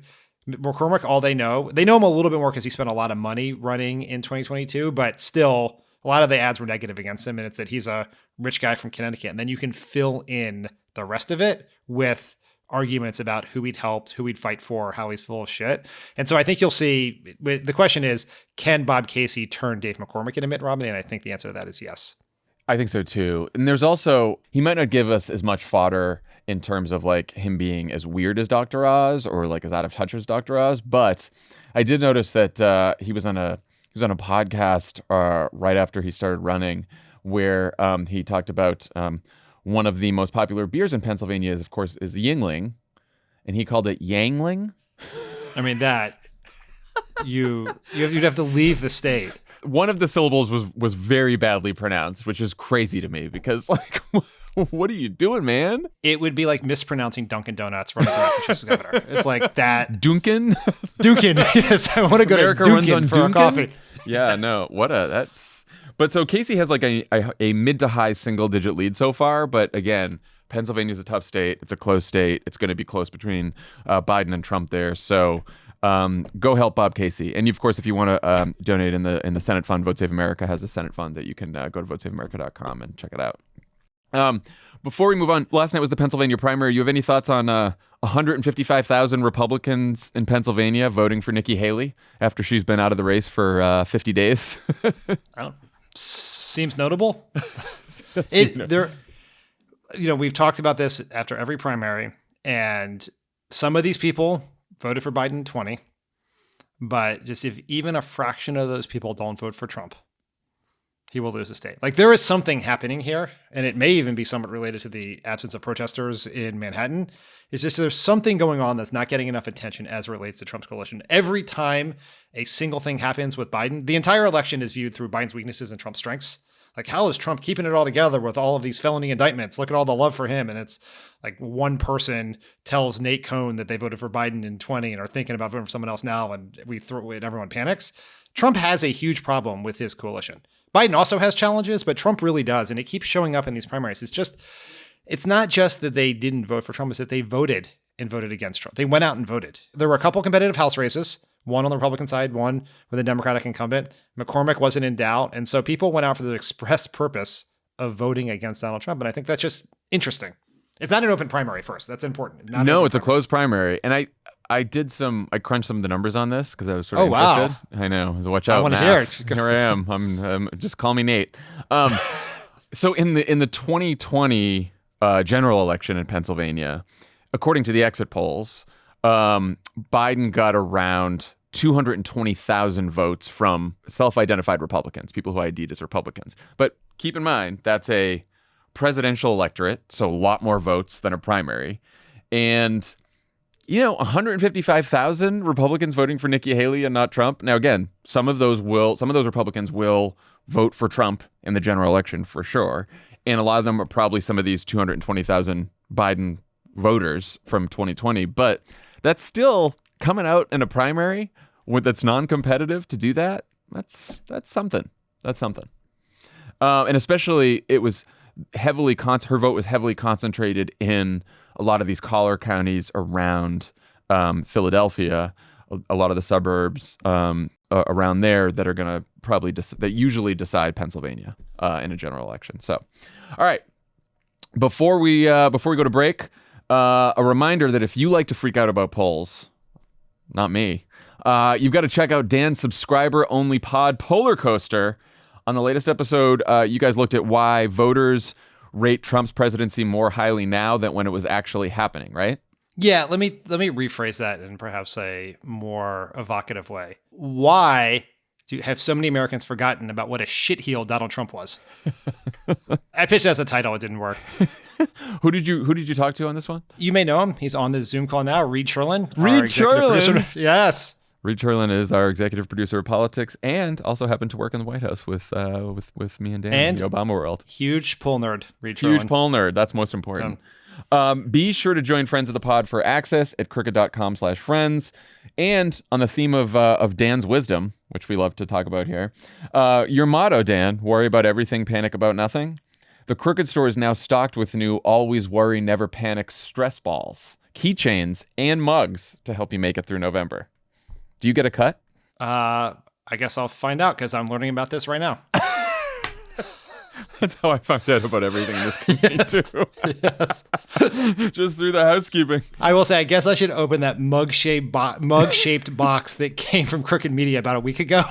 McCormick, all they know him a little bit more because he spent a lot of money running in 2022, but still a lot of the ads were negative against him, and it's that he's a rich guy from Connecticut. And then you can fill in the rest of it with arguments about who he'd helped, who he'd fight for, how he's full of shit. And so I think you'll see, the question is, can Bob Casey turn Dave McCormick into Mitt Romney? And I think the answer to that is yes. I think so too. And there's also, he might not give us as much fodder in terms of like him being as weird as Dr. Oz or like as out of touch as Dr. Oz. But I did notice that he was on a podcast right after he started running where he talked about one of the most popular beers in Pennsylvania is, of course, is Yingling, and he called it Yangling. I mean, that you'd have to leave the state. One of the syllables was very badly pronounced, which is crazy to me because, like, what are you doing, man? It would be like mispronouncing Dunkin' Donuts running for Massachusetts governor. It's like that. Dunkin'? Dunkin'. Yes, I want to go America to runs Dunkin' on for Dunkin'? a coffee. Yeah, no, that's. But so Casey has like a mid to high single digit lead so far. But again, Pennsylvania's a tough state. It's a close state. It's going to be close between Biden and Trump there. So go help Bob Casey. And of course, if you want to donate in the Senate fund, Vote Save America has a Senate fund that you can go to votesaveamerica.com and check it out. Before we move on, last night was the Pennsylvania primary. You have any thoughts on 155,000 Republicans in Pennsylvania voting for Nikki Haley after she's been out of the race for 50 days? Seems notable. Notable. We've talked about this after every primary, and some of these people voted for Biden in 20, but just if even a fraction of those people don't vote for Trump, he will lose the state. Like, there is something happening here, and it may even be somewhat related to the absence of protesters in Manhattan. It's just there's something going on that's not getting enough attention as it relates to Trump's coalition. Every time a single thing happens with Biden, the entire election is viewed through Biden's weaknesses and Trump's strengths. Like, how is Trump keeping it all together with all of these felony indictments? Look at all the love for him. And it's like one person tells Nate Cohn that they voted for Biden in 20 and are thinking about voting for someone else now, and everyone panics. Trump has a huge problem with his coalition. Biden also has challenges, but Trump really does. And it keeps showing up in these primaries. It's not just that they didn't vote for Trump, it's that they voted against Trump. They went out and voted. There were a couple competitive House races, one on the Republican side, one with a Democratic incumbent. McCormick wasn't in doubt. And so people went out for the express purpose of voting against Donald Trump. And I think that's just interesting. It's not an open primary first. That's important. No, it's a closed primary. And I crunched some of the numbers on this because I was sort of interested. Wow. I know. Watch out. I want to hear it. Here I am. I'm just call me Nate. So in the 2020 general election in Pennsylvania, according to the exit polls, Biden got around 220,000 votes from self-identified Republicans, people who ID'd as Republicans. But keep in mind, that's a presidential electorate, so a lot more votes than a primary. And 155,000 Republicans voting for Nikki Haley and not Trump. Now, again, some of those Republicans will vote for Trump in the general election for sure. And a lot of them are probably some of these 220,000 Biden voters from 2020. But that's still coming out in a primary that's non-competitive to do that. That's something. That's something. And especially it was her vote was heavily concentrated in a lot of these collar counties around Philadelphia, a lot of the suburbs around there that are going to probably that usually decide Pennsylvania in a general election. So, all right, before we go to break, a reminder that if you like to freak out about polls, not me, you've got to check out Dan's subscriber-only pod Polar Coaster. On the latest episode, you guys looked at why voters rate Trump's presidency more highly now than when it was actually happening, right? Yeah, let me rephrase that in perhaps a more evocative way. Why have so many Americans forgotten about what a shitheel Donald Trump was? I pitched it as a title, it didn't work. Who did you talk to on this one? You may know him. He's on the Zoom call now. Reed Cherlin. Reed Cherlin. Yes. Reed Cherlin is our executive producer of politics, and also happened to work in the White House with me and Dan in the Obama world. Huge poll nerd. Reed Cherlin. Huge poll nerd. That's most important. Be sure to join Friends of the Pod for access at crooked.com/friends. And on the theme of Dan's wisdom, which we love to talk about here, your motto, Dan, worry about everything, panic about nothing. The Crooked store is now stocked with new always worry, never panic stress balls, keychains, and mugs to help you make it through November. Do you get a cut? I guess I'll find out because I'm learning about this right now. That's how I found out about everything in this campaign, too. Yes. Just through the housekeeping. I will say, I guess I should open that mug-shaped box that came from Crooked Media about a week ago.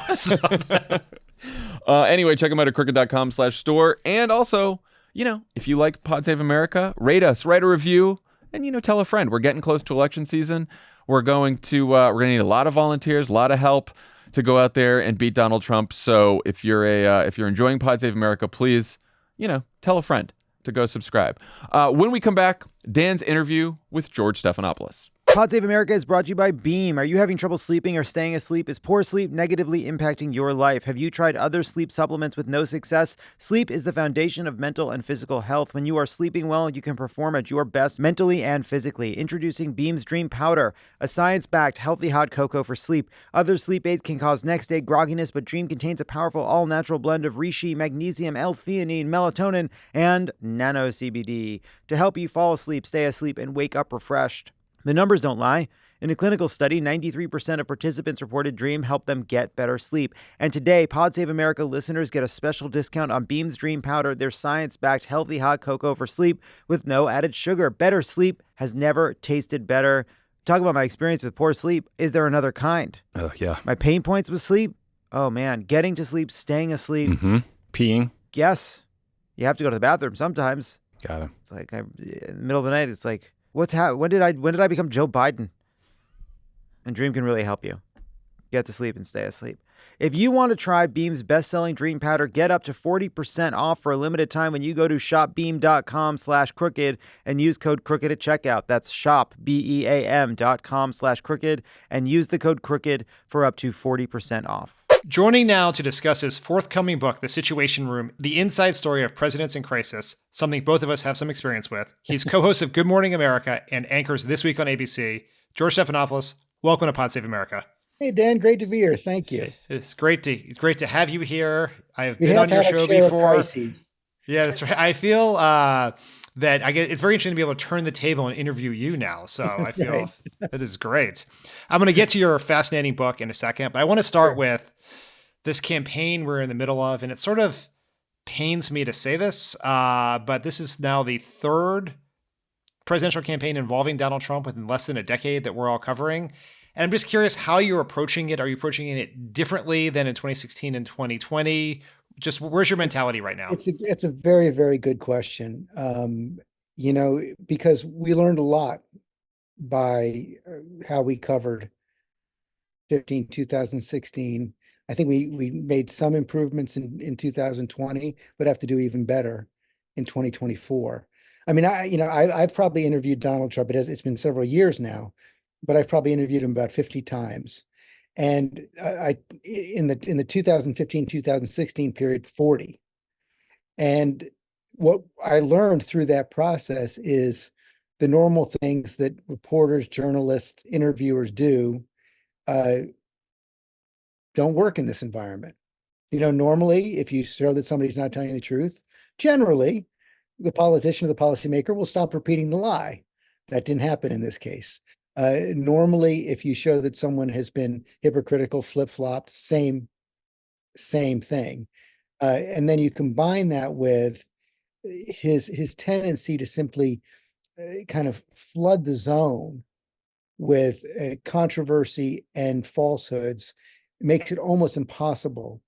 Anyway, check them out at crooked.com/store. And also, if you like Pod Save America, rate us, write a review, and, tell a friend. We're getting close to election season. We're going to need a lot of volunteers, a lot of help to go out there and beat Donald Trump. So if you're enjoying Pod Save America, please, tell a friend to go subscribe. When we come back, Dan's interview with George Stephanopoulos. Pod Save America is brought to you by Beam. Are you having trouble sleeping or staying asleep? Is poor sleep negatively impacting your life? Have you tried other sleep supplements with no success? Sleep is the foundation of mental and physical health. When you are sleeping well, you can perform at your best mentally and physically. Introducing Beam's Dream Powder, a science-backed healthy hot cocoa for sleep. Other sleep aids can cause next-day grogginess, but Dream contains a powerful all-natural blend of reishi, magnesium, L-theanine, melatonin, and nano CBD to help you fall asleep, stay asleep, and wake up refreshed. The numbers don't lie. In a clinical study, 93% of participants reported Dream helped them get better sleep. And today, Pod Save America listeners get a special discount on Beam's Dream Powder, their science-backed healthy hot cocoa for sleep with no added sugar. Better sleep has never tasted better. Talk about my experience with poor sleep. Is there another kind? Oh, yeah. My pain points with sleep? Oh, man. Getting to sleep, staying asleep. Mm-hmm. Peeing? Yes. You have to go to the bathroom sometimes. Got it. It's like in the middle of the night, it's like, when did I become Joe Biden? And Dream can really help you get to sleep and stay asleep. If you want to try Beam's best-selling Dream Powder, get up to 40% off for a limited time when you go to shopbeam.com/crooked and use code crooked at checkout. That's shopbeam.com/crooked and use the code crooked for up to 40% off. Joining now to discuss his forthcoming book, The Situation Room, the inside story of presidents in crisis, something both of us have some experience with. He's co-host of Good Morning America and anchors This Week on ABC. George Stephanopoulos, welcome to Pod Save America. Hey, Dan, great to be here. Thank you. It's great to have you here. I have been on your show before. Yeah, that's right. I feel that it's very interesting to be able to turn the table and interview you now. So I feel Right. That is great. I'm going to get to your fascinating book in a second, but I want to start with this campaign we're in the middle of, and it sort of pains me to say this, but this is now the third presidential campaign involving Donald Trump within less than a decade that we're all covering. And I'm just curious how you're approaching it. Are you approaching it differently than in 2016 and 2020? Just where's your mentality right now? It's a very, very good question. Because we learned a lot by how we covered 2016. I think we made some improvements in 2020, but have to do even better in 2024. I mean, I've probably interviewed Donald Trump. It's been several years now, but I've probably interviewed him about 50 times. And in the 2015-2016 period, 40. And what I learned through that process is the normal things that reporters, journalists, interviewers do don't work in this environment. Normally, if you show that somebody's not telling you the truth, generally, the politician or the policymaker will stop repeating the lie. That didn't happen in this case. Normally, if you show that someone has been hypocritical, flip-flopped, same thing. And then you combine that with his tendency to simply kind of flood the zone with controversy and falsehoods. It makes it almost impossible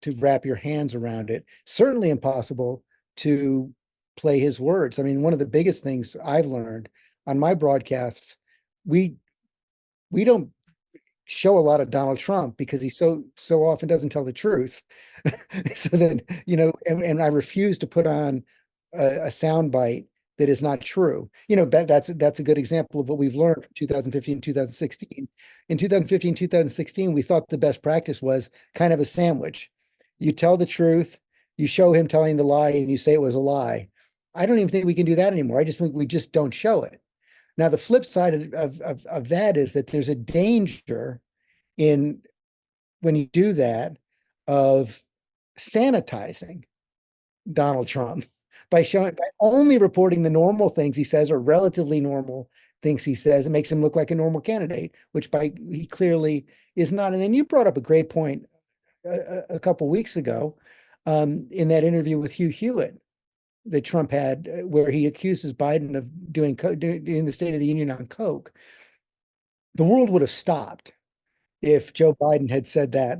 to wrap your hands around it. Certainly impossible to play his words. I mean, one of the biggest things I've learned on my broadcasts, we don't show a lot of Donald Trump because he so often doesn't tell the truth. So then, and I refuse to put on a soundbite that is not true. That's a good example of what we've learned from 2015, 2016. In 2015, 2016, we thought the best practice was kind of a sandwich. You tell the truth, you show him telling the lie, and you say it was a lie. I don't even think we can do that anymore. I just think we just don't show it. Now, the flip side of that is that there's a danger in when you do that of sanitizing Donald Trump by only reporting the normal things he says or relatively normal things he says. It makes him look like a normal candidate, which he clearly is not. And then you brought up a great point a couple weeks ago in that interview with Hugh Hewitt that Trump had, where he accuses Biden of doing the State of the Union on coke. The world would have stopped if Joe Biden had said that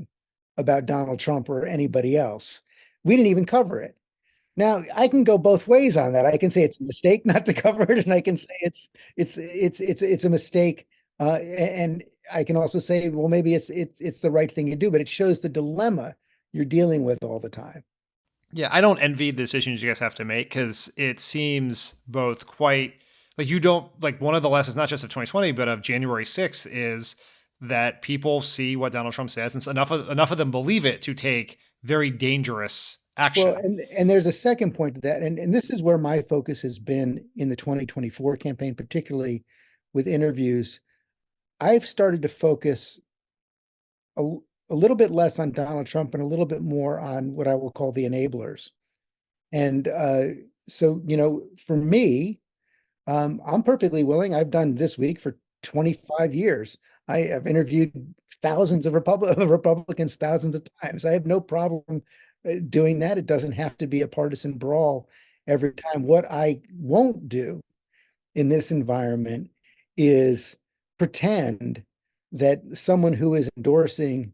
about Donald Trump or anybody else. We didn't even cover it. Now, I can go both ways on that. I can say it's a mistake not to cover it, and I can say it's a mistake, and I can also say, well, maybe it's the right thing to do. But it shows the dilemma you're dealing with all the time. Yeah, I don't envy the decisions you guys have to make, because it seems both quite like you don't like one of the lessons, not just of 2020, but of January 6th, is that people see what Donald Trump says, and enough of them believe it to take very dangerous action. Well, and there's a second point to that, and this is where my focus has been in the 2024 campaign, particularly with interviews. I've started to focus a little bit less on Donald Trump and a little bit more on what I will call the enablers. And so, for me, I'm perfectly willing. I've done this week for 25 years. I have interviewed thousands of Republicans thousands of times. I have no problem doing that. It doesn't have to be a partisan brawl every time. What I won't do in this environment is pretend that someone who is endorsing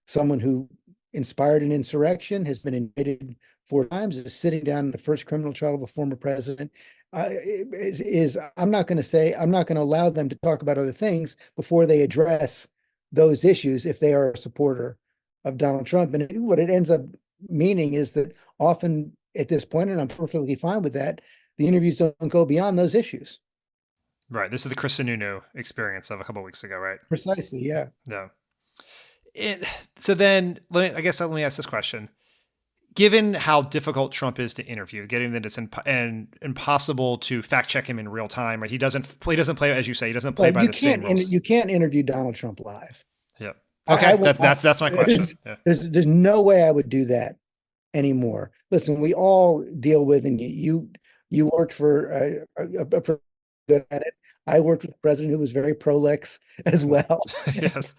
someone who inspired an insurrection, has been indicted 4 times, is sitting down in the first criminal trial of a former president. I'm not going to allow them to talk about other things before they address those issues if they are a supporter of Donald Trump. And what it ends up meaning is that often at this point, and I'm perfectly fine with that, the interviews don't go beyond those issues. Right. This is the Chris Sununu experience of a couple of weeks ago, right? Precisely. Yeah. Yeah. So then let me ask this question. Given how difficult Trump is to interview, getting that it's impossible to fact check him in real time, right? He doesn't play, as you say, he doesn't play by the same rules. You can't interview Donald Trump live. Yeah. Okay. That's my question. There's no way I would do that anymore. Listen, we all deal with, and you worked for a good at it. I worked with a president who was very prolix as well. Yes.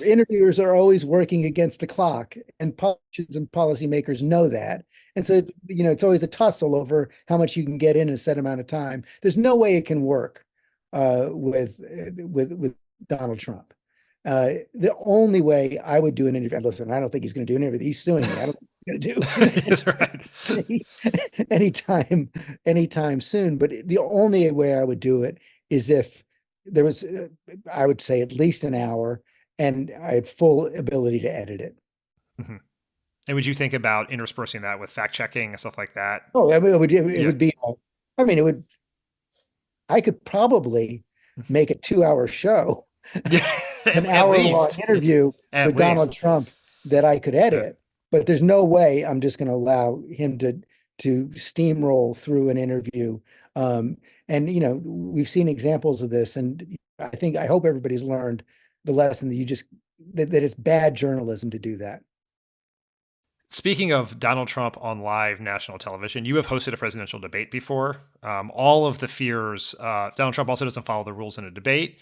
Interviewers are always working against the clock, and politicians and policymakers know that. And so, it's always a tussle over how much you can get in a set amount of time. There's no way it can work with Donald Trump. The only way I would do an interview, listen, I don't think he's going to do an interview. He's suing me. I don't think he's going to do That's right. anytime soon. But the only way I would do it is if there was, I would say, at least an hour, and I had full ability to edit it. Mm-hmm. And would you think about interspersing that with fact checking and stuff like that? Oh, I mean, it would be. I mean, it would. I could probably make a 2-hour show. An hour-long interview with Donald Trump that I could edit, but there's no way I'm just going to allow him to steamroll through an interview. And we've seen examples of this, and I hope everybody's learned the lesson that it's bad journalism to do that. Speaking of Donald Trump on live national television, you have hosted a presidential debate before. All of the fears, Donald Trump also doesn't follow the rules in a debate.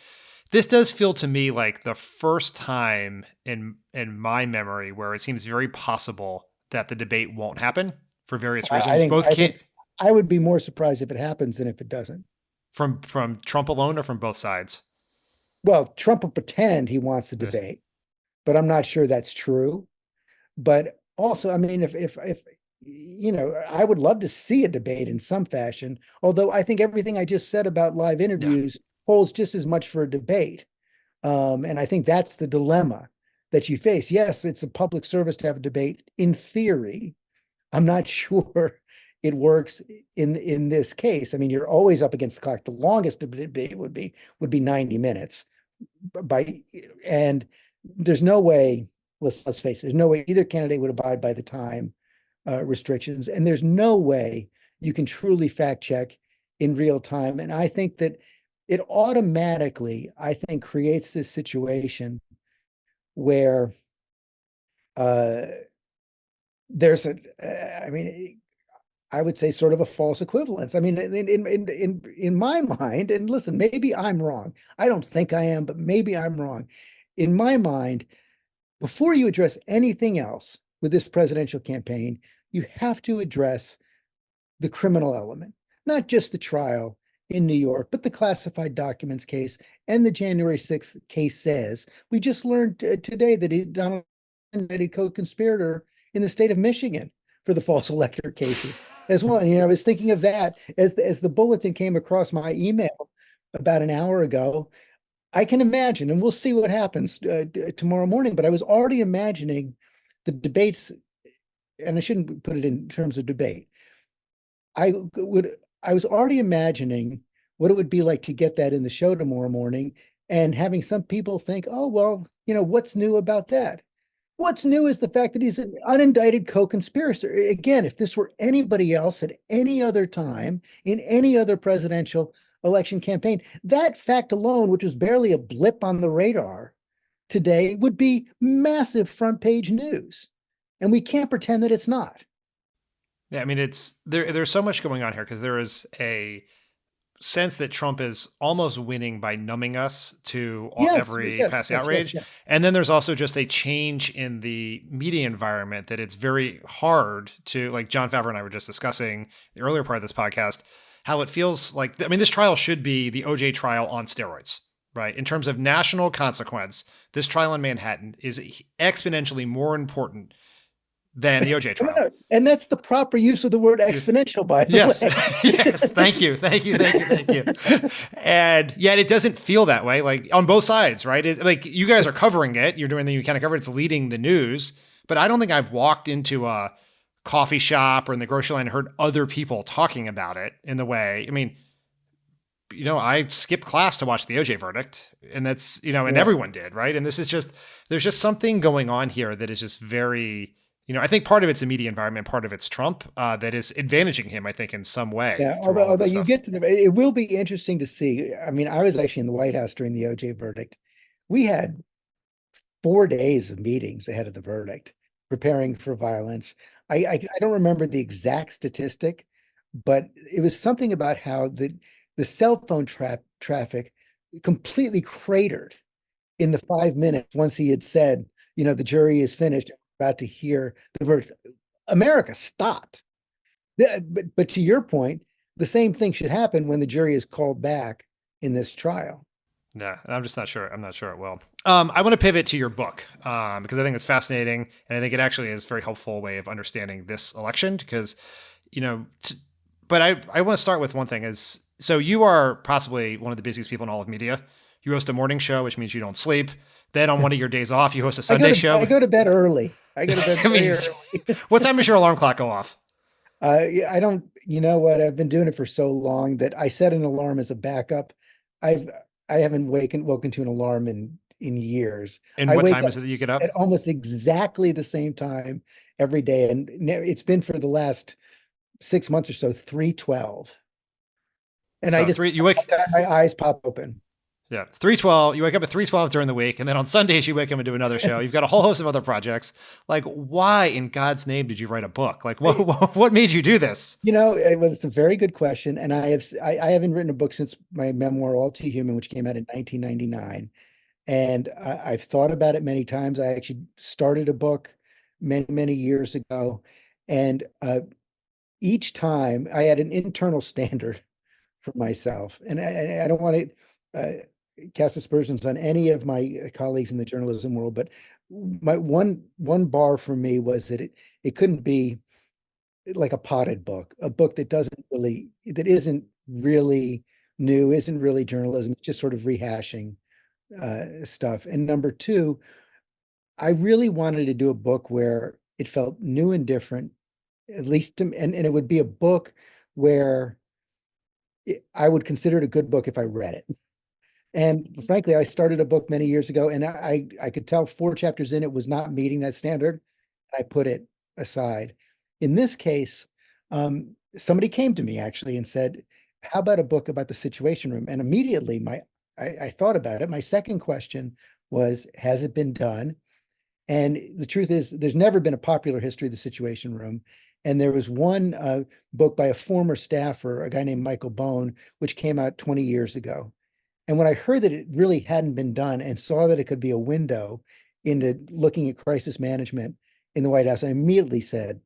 This does feel to me like the first time in my memory where it seems very possible that the debate won't happen for various reasons. I would be more surprised if it happens than if it doesn't. From Trump alone or from both sides? Well, Trump will pretend he wants the debate, but I'm not sure that's true. But also, I mean, if I would love to see a debate in some fashion, although I think everything I just said about live interviews holds just as much for a debate. And I think that's the dilemma that you face. Yes, it's a public service to have a debate in theory. I'm not sure it works in this case. I mean, you're always up against the clock. The longest debate would be 90 minutes and there's no way, let's face it, there's no way either candidate would abide by the time restrictions, and there's no way you can truly fact check in real time. And I think that it automatically, creates this situation where there's I would say sort of a false equivalence. I mean, in my mind, and listen, maybe I'm wrong. I don't think I am, but maybe I'm wrong. In my mind, before you address anything else with this presidential campaign, you have to address the criminal element, not just the trial in New York, but the classified documents case and the January 6th case says. We just learned today that Donald Trump co-conspirator in the state of Michigan for the false elector cases as well. And, I was thinking of that as the bulletin came across my email about an hour ago. I can imagine, and we'll see what happens tomorrow morning, but I was already imagining the debates, and I shouldn't put it in terms of debate. I was already imagining what it would be like to get that in the show tomorrow morning and having some people think, oh, well, what's new about that? What's new is the fact that he's an unindicted co-conspirator. Again, if this were anybody else at any other time in any other presidential election campaign, that fact alone, which was barely a blip on the radar today, would be massive front page news. And we can't pretend that it's not. Yeah, I mean, there's so much going on here because there is a sense that Trump is almost winning by numbing us to every past outrage. Yes. And then there's also just a change in the media environment that it's very hard to, like John Favreau and I were just discussing the earlier part of this podcast, how it feels like, I mean, this trial should be the OJ trial on steroids, right? In terms of national consequence, this trial in Manhattan is exponentially more important than the OJ trial. No. And that's the proper use of the word exponential, by the way. Yes. Thank you. And yet it doesn't feel that way, like on both sides, right? Like you guys are covering it. You're doing the, you kind of cover it. It's leading the news, but I don't think I've walked into a coffee shop or in the grocery line and heard other people talking about it in the way, I mean, I skipped class to watch the OJ verdict, and that's, and everyone did, right? And this is just, there's just something going on here that is just very, I think part of it's the media environment, part of it's Trump that is advantaging him, I think, in some way. Yeah, although you get to, it will be interesting to see. I mean, I was actually in the White House during the OJ verdict. We had 4 days of meetings ahead of the verdict, preparing for violence. I don't remember the exact statistic, but it was something about how the cell phone traffic completely cratered in the 5 minutes once he had said, the jury is finished, about to hear the verdict. America stopped. But to your point, the same thing should happen when the jury is called back in this trial. Yeah, and I'm just not sure. I'm not sure it will. I want to pivot to your book because I think it's fascinating, and I think it actually is a very helpful way of understanding this election. Because, but I want to start with one thing: is so you are possibly one of the busiest people in all of media. You host a morning show, which means you don't sleep. Then on one of your days off, you host a Sunday show. I go to bed early. Early. What time does your alarm clock go off? I don't. You know what? I've been doing it for so long that I set an alarm as a backup. I haven't woken to an alarm in years. And what time is it that you get up? At almost exactly the same time every day, and it's been for the last 6 months or so, 3:12. And so you wake, my eyes pop open. Yeah, 3:12. You wake up at 3:12 during the week, and then on Sundays you wake up and do another show. You've got a whole host of other projects. Like, why in God's name did you write a book? Like, what made you do this? It's a very good question, and I haven't written a book since my memoir All Too Human, which came out in 1999, and I've thought about it many times. I actually started a book many years ago, and each time I had an internal standard for myself, and I don't want to cast aspersions on any of my colleagues in the journalism world, but my one bar for me was that it couldn't be like a potted book, a book that isn't really new, isn't really journalism, it's just sort of rehashing stuff. And number two, I really wanted to do a book where it felt new and different, at least to me, and it would be a book where I would consider it a good book if I read it. And frankly, I started a book many years ago, and I could tell 4 chapters in it was not meeting that standard. I put it aside. In this case, somebody came to me actually and said, "How about a book about the Situation Room?" And immediately, I thought about it. My second question was, "Has it been done?" And the truth is, there's never been a popular history of the Situation Room. And there was one book by a former staffer, a guy named Michael Bone, which came out 20 years ago. And when I heard that it really hadn't been done and saw that it could be a window into looking at crisis management in the White House, I immediately said,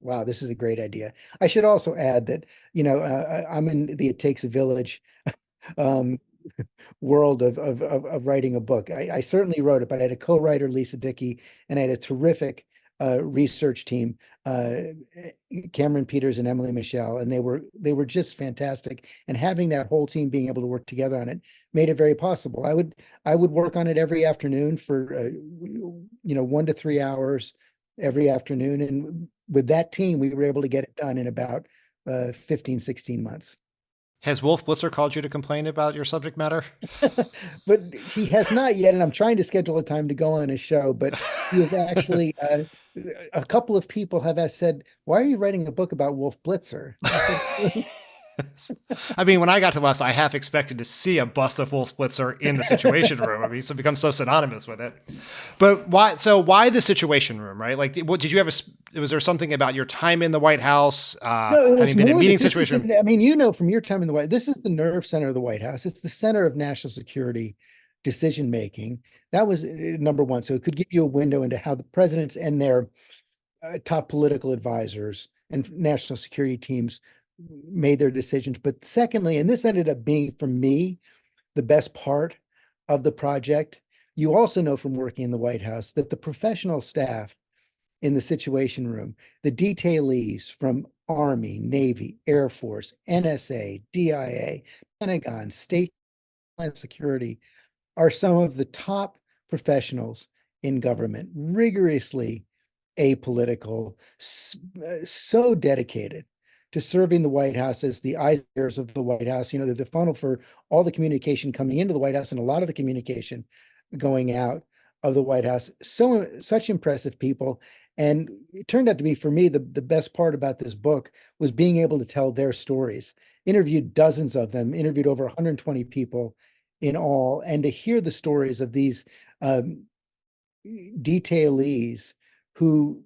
wow, this is a great idea. I should also add that, I'm in the It Takes a Village um, world of writing a book. I certainly wrote it, but I had a co-writer, Lisa Dickey, and I had a terrific research team, Cameron Peters and Emily Michelle, and they were just fantastic. And having that whole team being able to work together on it made it very possible. I would work on it every afternoon for 1 to 3 hours every afternoon, and with that team, we were able to get it done in about 15, 16 months. Has Wolf Blitzer called you to complain about your subject matter? But he has not yet, and I'm trying to schedule a time to go on his show. But he has actually, a couple of people have said, "Why are you writing a book about Wolf Blitzer?" I said, I mean, when I got to the West, I half expected to see a bust of Wolf Blitzer in the Situation Room. I mean, it's become so synonymous with it. But why? So why the Situation Room, right? Like, what did you have? Was there something about your time in the White House? No, having been in meeting Situation Room? I mean, from your time in the White, this is the nerve center of the White House. It's the center of national security decision making. That was number one. So it could give you a window into how the presidents and their top political advisors and national security teams made their decisions. But secondly, and this ended up being, for me, the best part of the project, you also know from working in the White House that the professional staff in the Situation Room, the detailees from Army, Navy, Air Force, NSA, DIA, Pentagon, State Security, are some of the top professionals in government, rigorously apolitical, so dedicated to serving the White House as the eyes and ears of the White House. They're the funnel for all the communication coming into the White House and a lot of the communication going out of the White House. Such impressive people. And it turned out to be, for me, the best part about this book was being able to tell their stories. Interviewed dozens of them, interviewed over 120 people in all, and to hear the stories of these detailees who,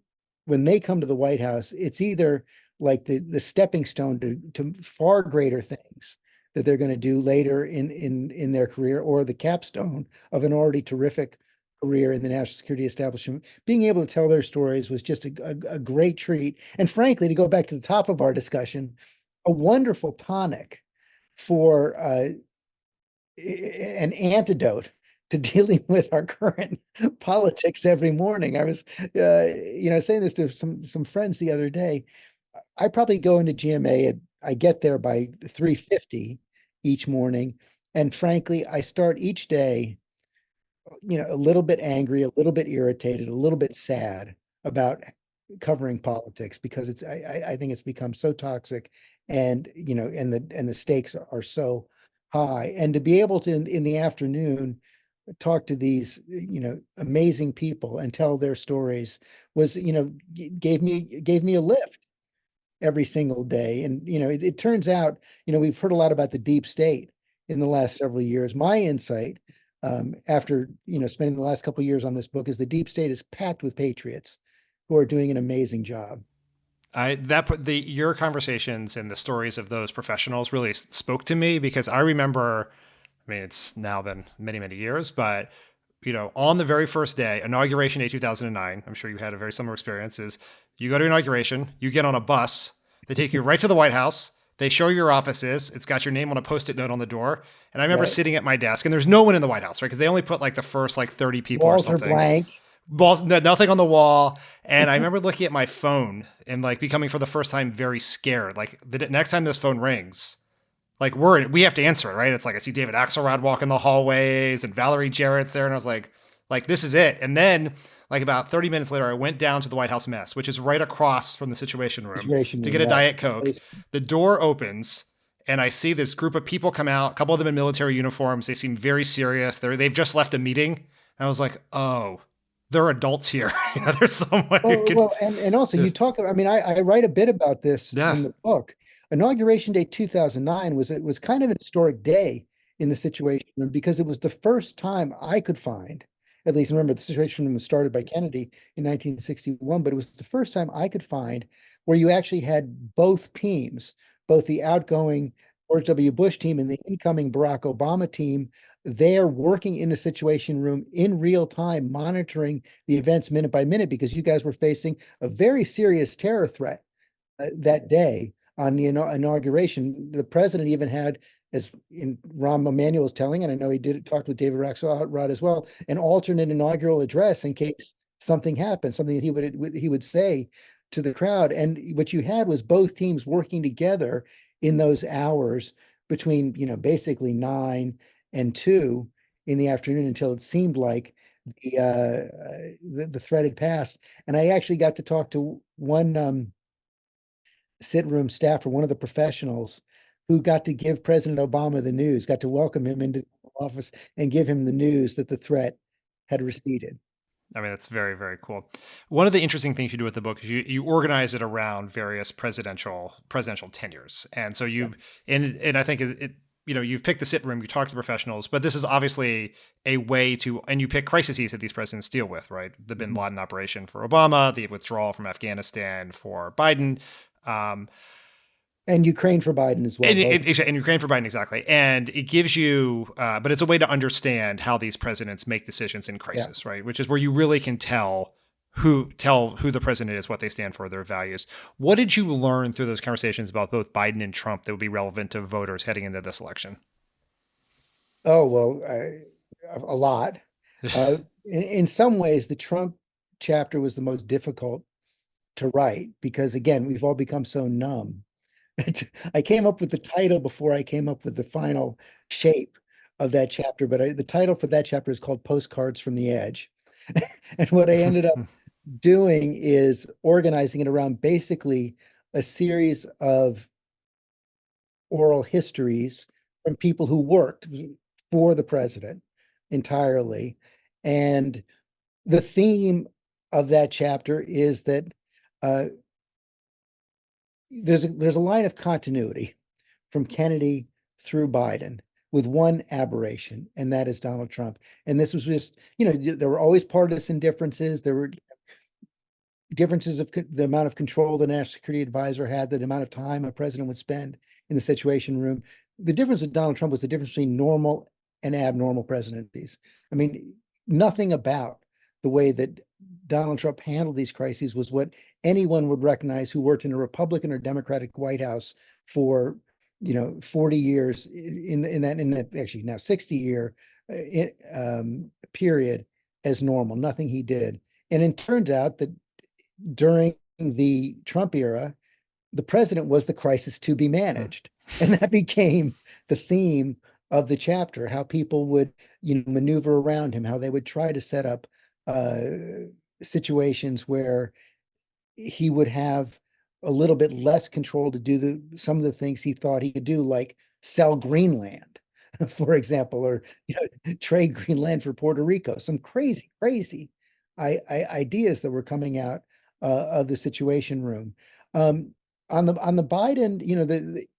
when they come to the White House, it's either like the stepping stone to far greater things that they're going to do later in their career, or the capstone of an already terrific career in the national security establishment. Being able to tell their stories was just a great treat. And frankly, to go back to the top of our discussion, a wonderful tonic for an antidote to dealing with our current politics every morning. I was, saying this to some friends the other day. I probably go into GMA and I get there by 3:50 each morning. And frankly, I start each day, a little bit angry, a little bit irritated, a little bit sad about covering politics, because I think it's become so toxic, and the stakes are so high. And to be able to in the afternoon talk to these amazing people and tell their stories was gave me a lift every single day. And it turns out we've heard a lot about the deep state in the last several years. My insight, after spending the last couple of years on this book, is the deep state is packed with patriots who are doing an amazing job. Your conversations and the stories of those professionals really spoke to me, because I remember, I mean, it's now been many, many years, but on the very first day, Inauguration Day 2009, I'm sure you had a very similar experience, is you go to inauguration, you get on a bus, they take you right to the White House, they show you your offices, it's got your name on a Post-it note on the door. And I remember sitting at my desk, and there's no one in the White House, right? Because they only put like the first 30 people Walls or something. Blank. balls, nothing on the wall. And I remember looking at my phone and like becoming for the first time very scared. Like the next time this phone rings, like we have to answer it, right? It's like I see David Axelrod walking the hallways and Valerie Jarrett's there, and I was like this is it. And then like about 30 minutes later, I went down to the White House mess, which is right across from the Situation Room, to get a Diet Coke. The door opens and I see this group of people come out, a couple of them in military uniforms. They seem very serious. They've just left a meeting. And I was like, oh, there are adults here. There's someone who can. Well, and also you talk, I mean, I write a bit about this in the book. Inauguration Day 2009 was kind of an historic day in the Situation Room because it was the first time I could find, at least remember the Situation Room was started by Kennedy in 1961, but it was the first time I could find where you actually had both teams, both the outgoing George W. Bush team and the incoming Barack Obama team, they're working in the Situation Room in real time, monitoring the events minute by minute, because you guys were facing a very serious terror threat that day on the inauguration. The president even had, as in Rahm Emanuel was telling, and I know he talked with David Axelrod as well, an alternate inaugural address in case something happened, something that he would say to the crowd. And what you had was both teams working together in those hours between, basically 9 and 2 in the afternoon until it seemed like the threat had passed. And I actually got to talk to one sit room staffer, one of the professionals who got to give President Obama the news, got to welcome him into the office and give him the news that the threat had receded. I mean, that's very, very cool. One of the interesting things you do with the book is you organize it around various presidential tenures. And so and I think you've picked the sit room, you talk to professionals, but this is obviously a way and you pick crises that these presidents deal with, right? The Bin Laden operation for Obama, the withdrawal from Afghanistan for Biden, and Ukraine for Biden as well. And Ukraine for Biden, exactly. And it gives you, but it's a way to understand how these presidents make decisions in crisis, right? Which is where you really can tell who the president is, what they stand for, their values. What did you learn through those conversations about both Biden and Trump that would be relevant to voters heading into this election? Oh, well, a lot. In some ways, the Trump chapter was the most difficult to write because, again, we've all become so numb. I came up with the title before I came up with the final shape of that chapter, but the title for that chapter is called Postcards from the Edge. And what I ended up doing is organizing it around basically a series of oral histories from people who worked for the president entirely. And the theme of that chapter is that there's a line of continuity from Kennedy through Biden with one aberration, and that is Donald Trump. And this was just, there were always partisan differences. There were differences of the amount of control the National Security Advisor had, the amount of time a president would spend in the Situation Room. The difference with Donald Trump was the difference between normal and abnormal presidencies. I mean, nothing about the way that Donald Trump handled these crises was what anyone would recognize who worked in a Republican or Democratic White House for 40 years in that actually now 60-year period as normal. Nothing he did. And it turns out that during the Trump era, the president was the crisis to be managed. And that became the theme of the chapter, how people would maneuver around him, how they would try to set up situations where he would have a little bit less control to do some of the things he thought he could do, like sell Greenland, for example, or trade Greenland for Puerto Rico. Some crazy ideas that were coming out of the Situation Room. On the Biden,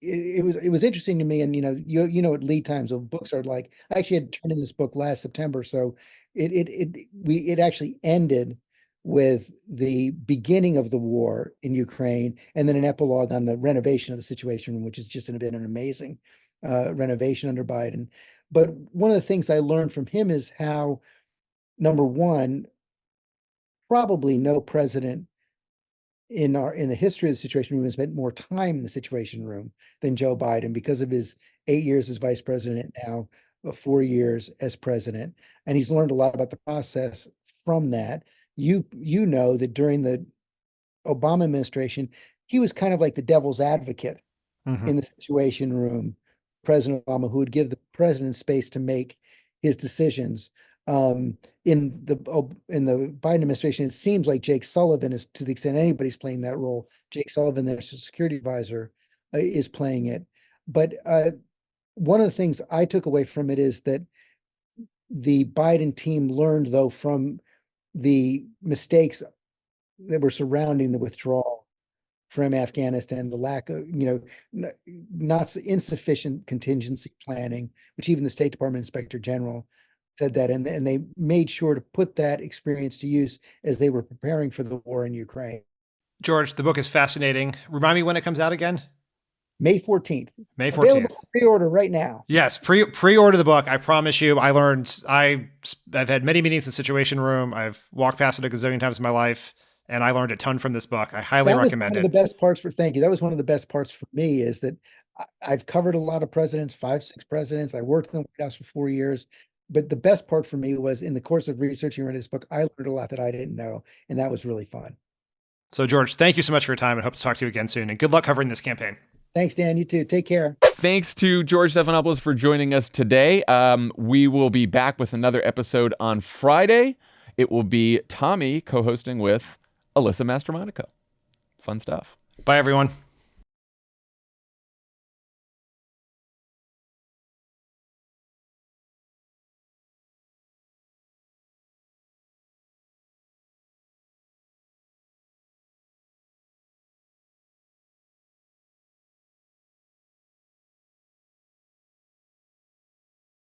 it was interesting to me, and what lead times of books are like. I actually had turned in this book last September, so it actually ended with the beginning of the war in Ukraine, and then an epilogue on the renovation of the Situation Room, which has just been an amazing renovation under Biden. But one of the things I learned from him is how, number one, probably no president in the history of the Situation Room has spent more time in the Situation Room than Joe Biden because of his 8 years as vice president, now 4 years as president. And he's learned a lot about the process from that. You know that during the Obama administration, he was kind of like the devil's advocate in the Situation Room, President Obama, who would give the president space to make his decisions. In the Biden administration, it seems like Jake Sullivan is, to the extent anybody's playing that role, Jake Sullivan, the National Security Advisor, is playing it. But one of the things I took away from it is that the Biden team learned, though, from the mistakes that were surrounding the withdrawal from Afghanistan, the lack of, not insufficient contingency planning, which even the State Department Inspector General said that, and they made sure to put that experience to use as they were preparing for the war in Ukraine. George, the book is fascinating. Remind me when it comes out again? May 14th. May 14th. Available for pre-order right now. Yes, pre-order the book. I promise you. I've had many meetings in the Situation Room. I've walked past it a gazillion times in my life, and I learned a ton from this book. I highly recommend it. One of the best parts thank you. That was one of the best parts for me, is that I've covered a lot of presidents, 5, 6 presidents. I worked in the White House for 4 years. But the best part for me was, in the course of researching this book, I learned a lot that I didn't know, and that was really fun. So, George, thank you so much for your time, and hope to talk to you again soon. And good luck covering this campaign. Thanks, Dan. You too. Take care. Thanks to George Stephanopoulos for joining us today. We will be back with another episode on Friday. It will be Tommy co-hosting with Alyssa Mastromonaco. Fun stuff. Bye, everyone.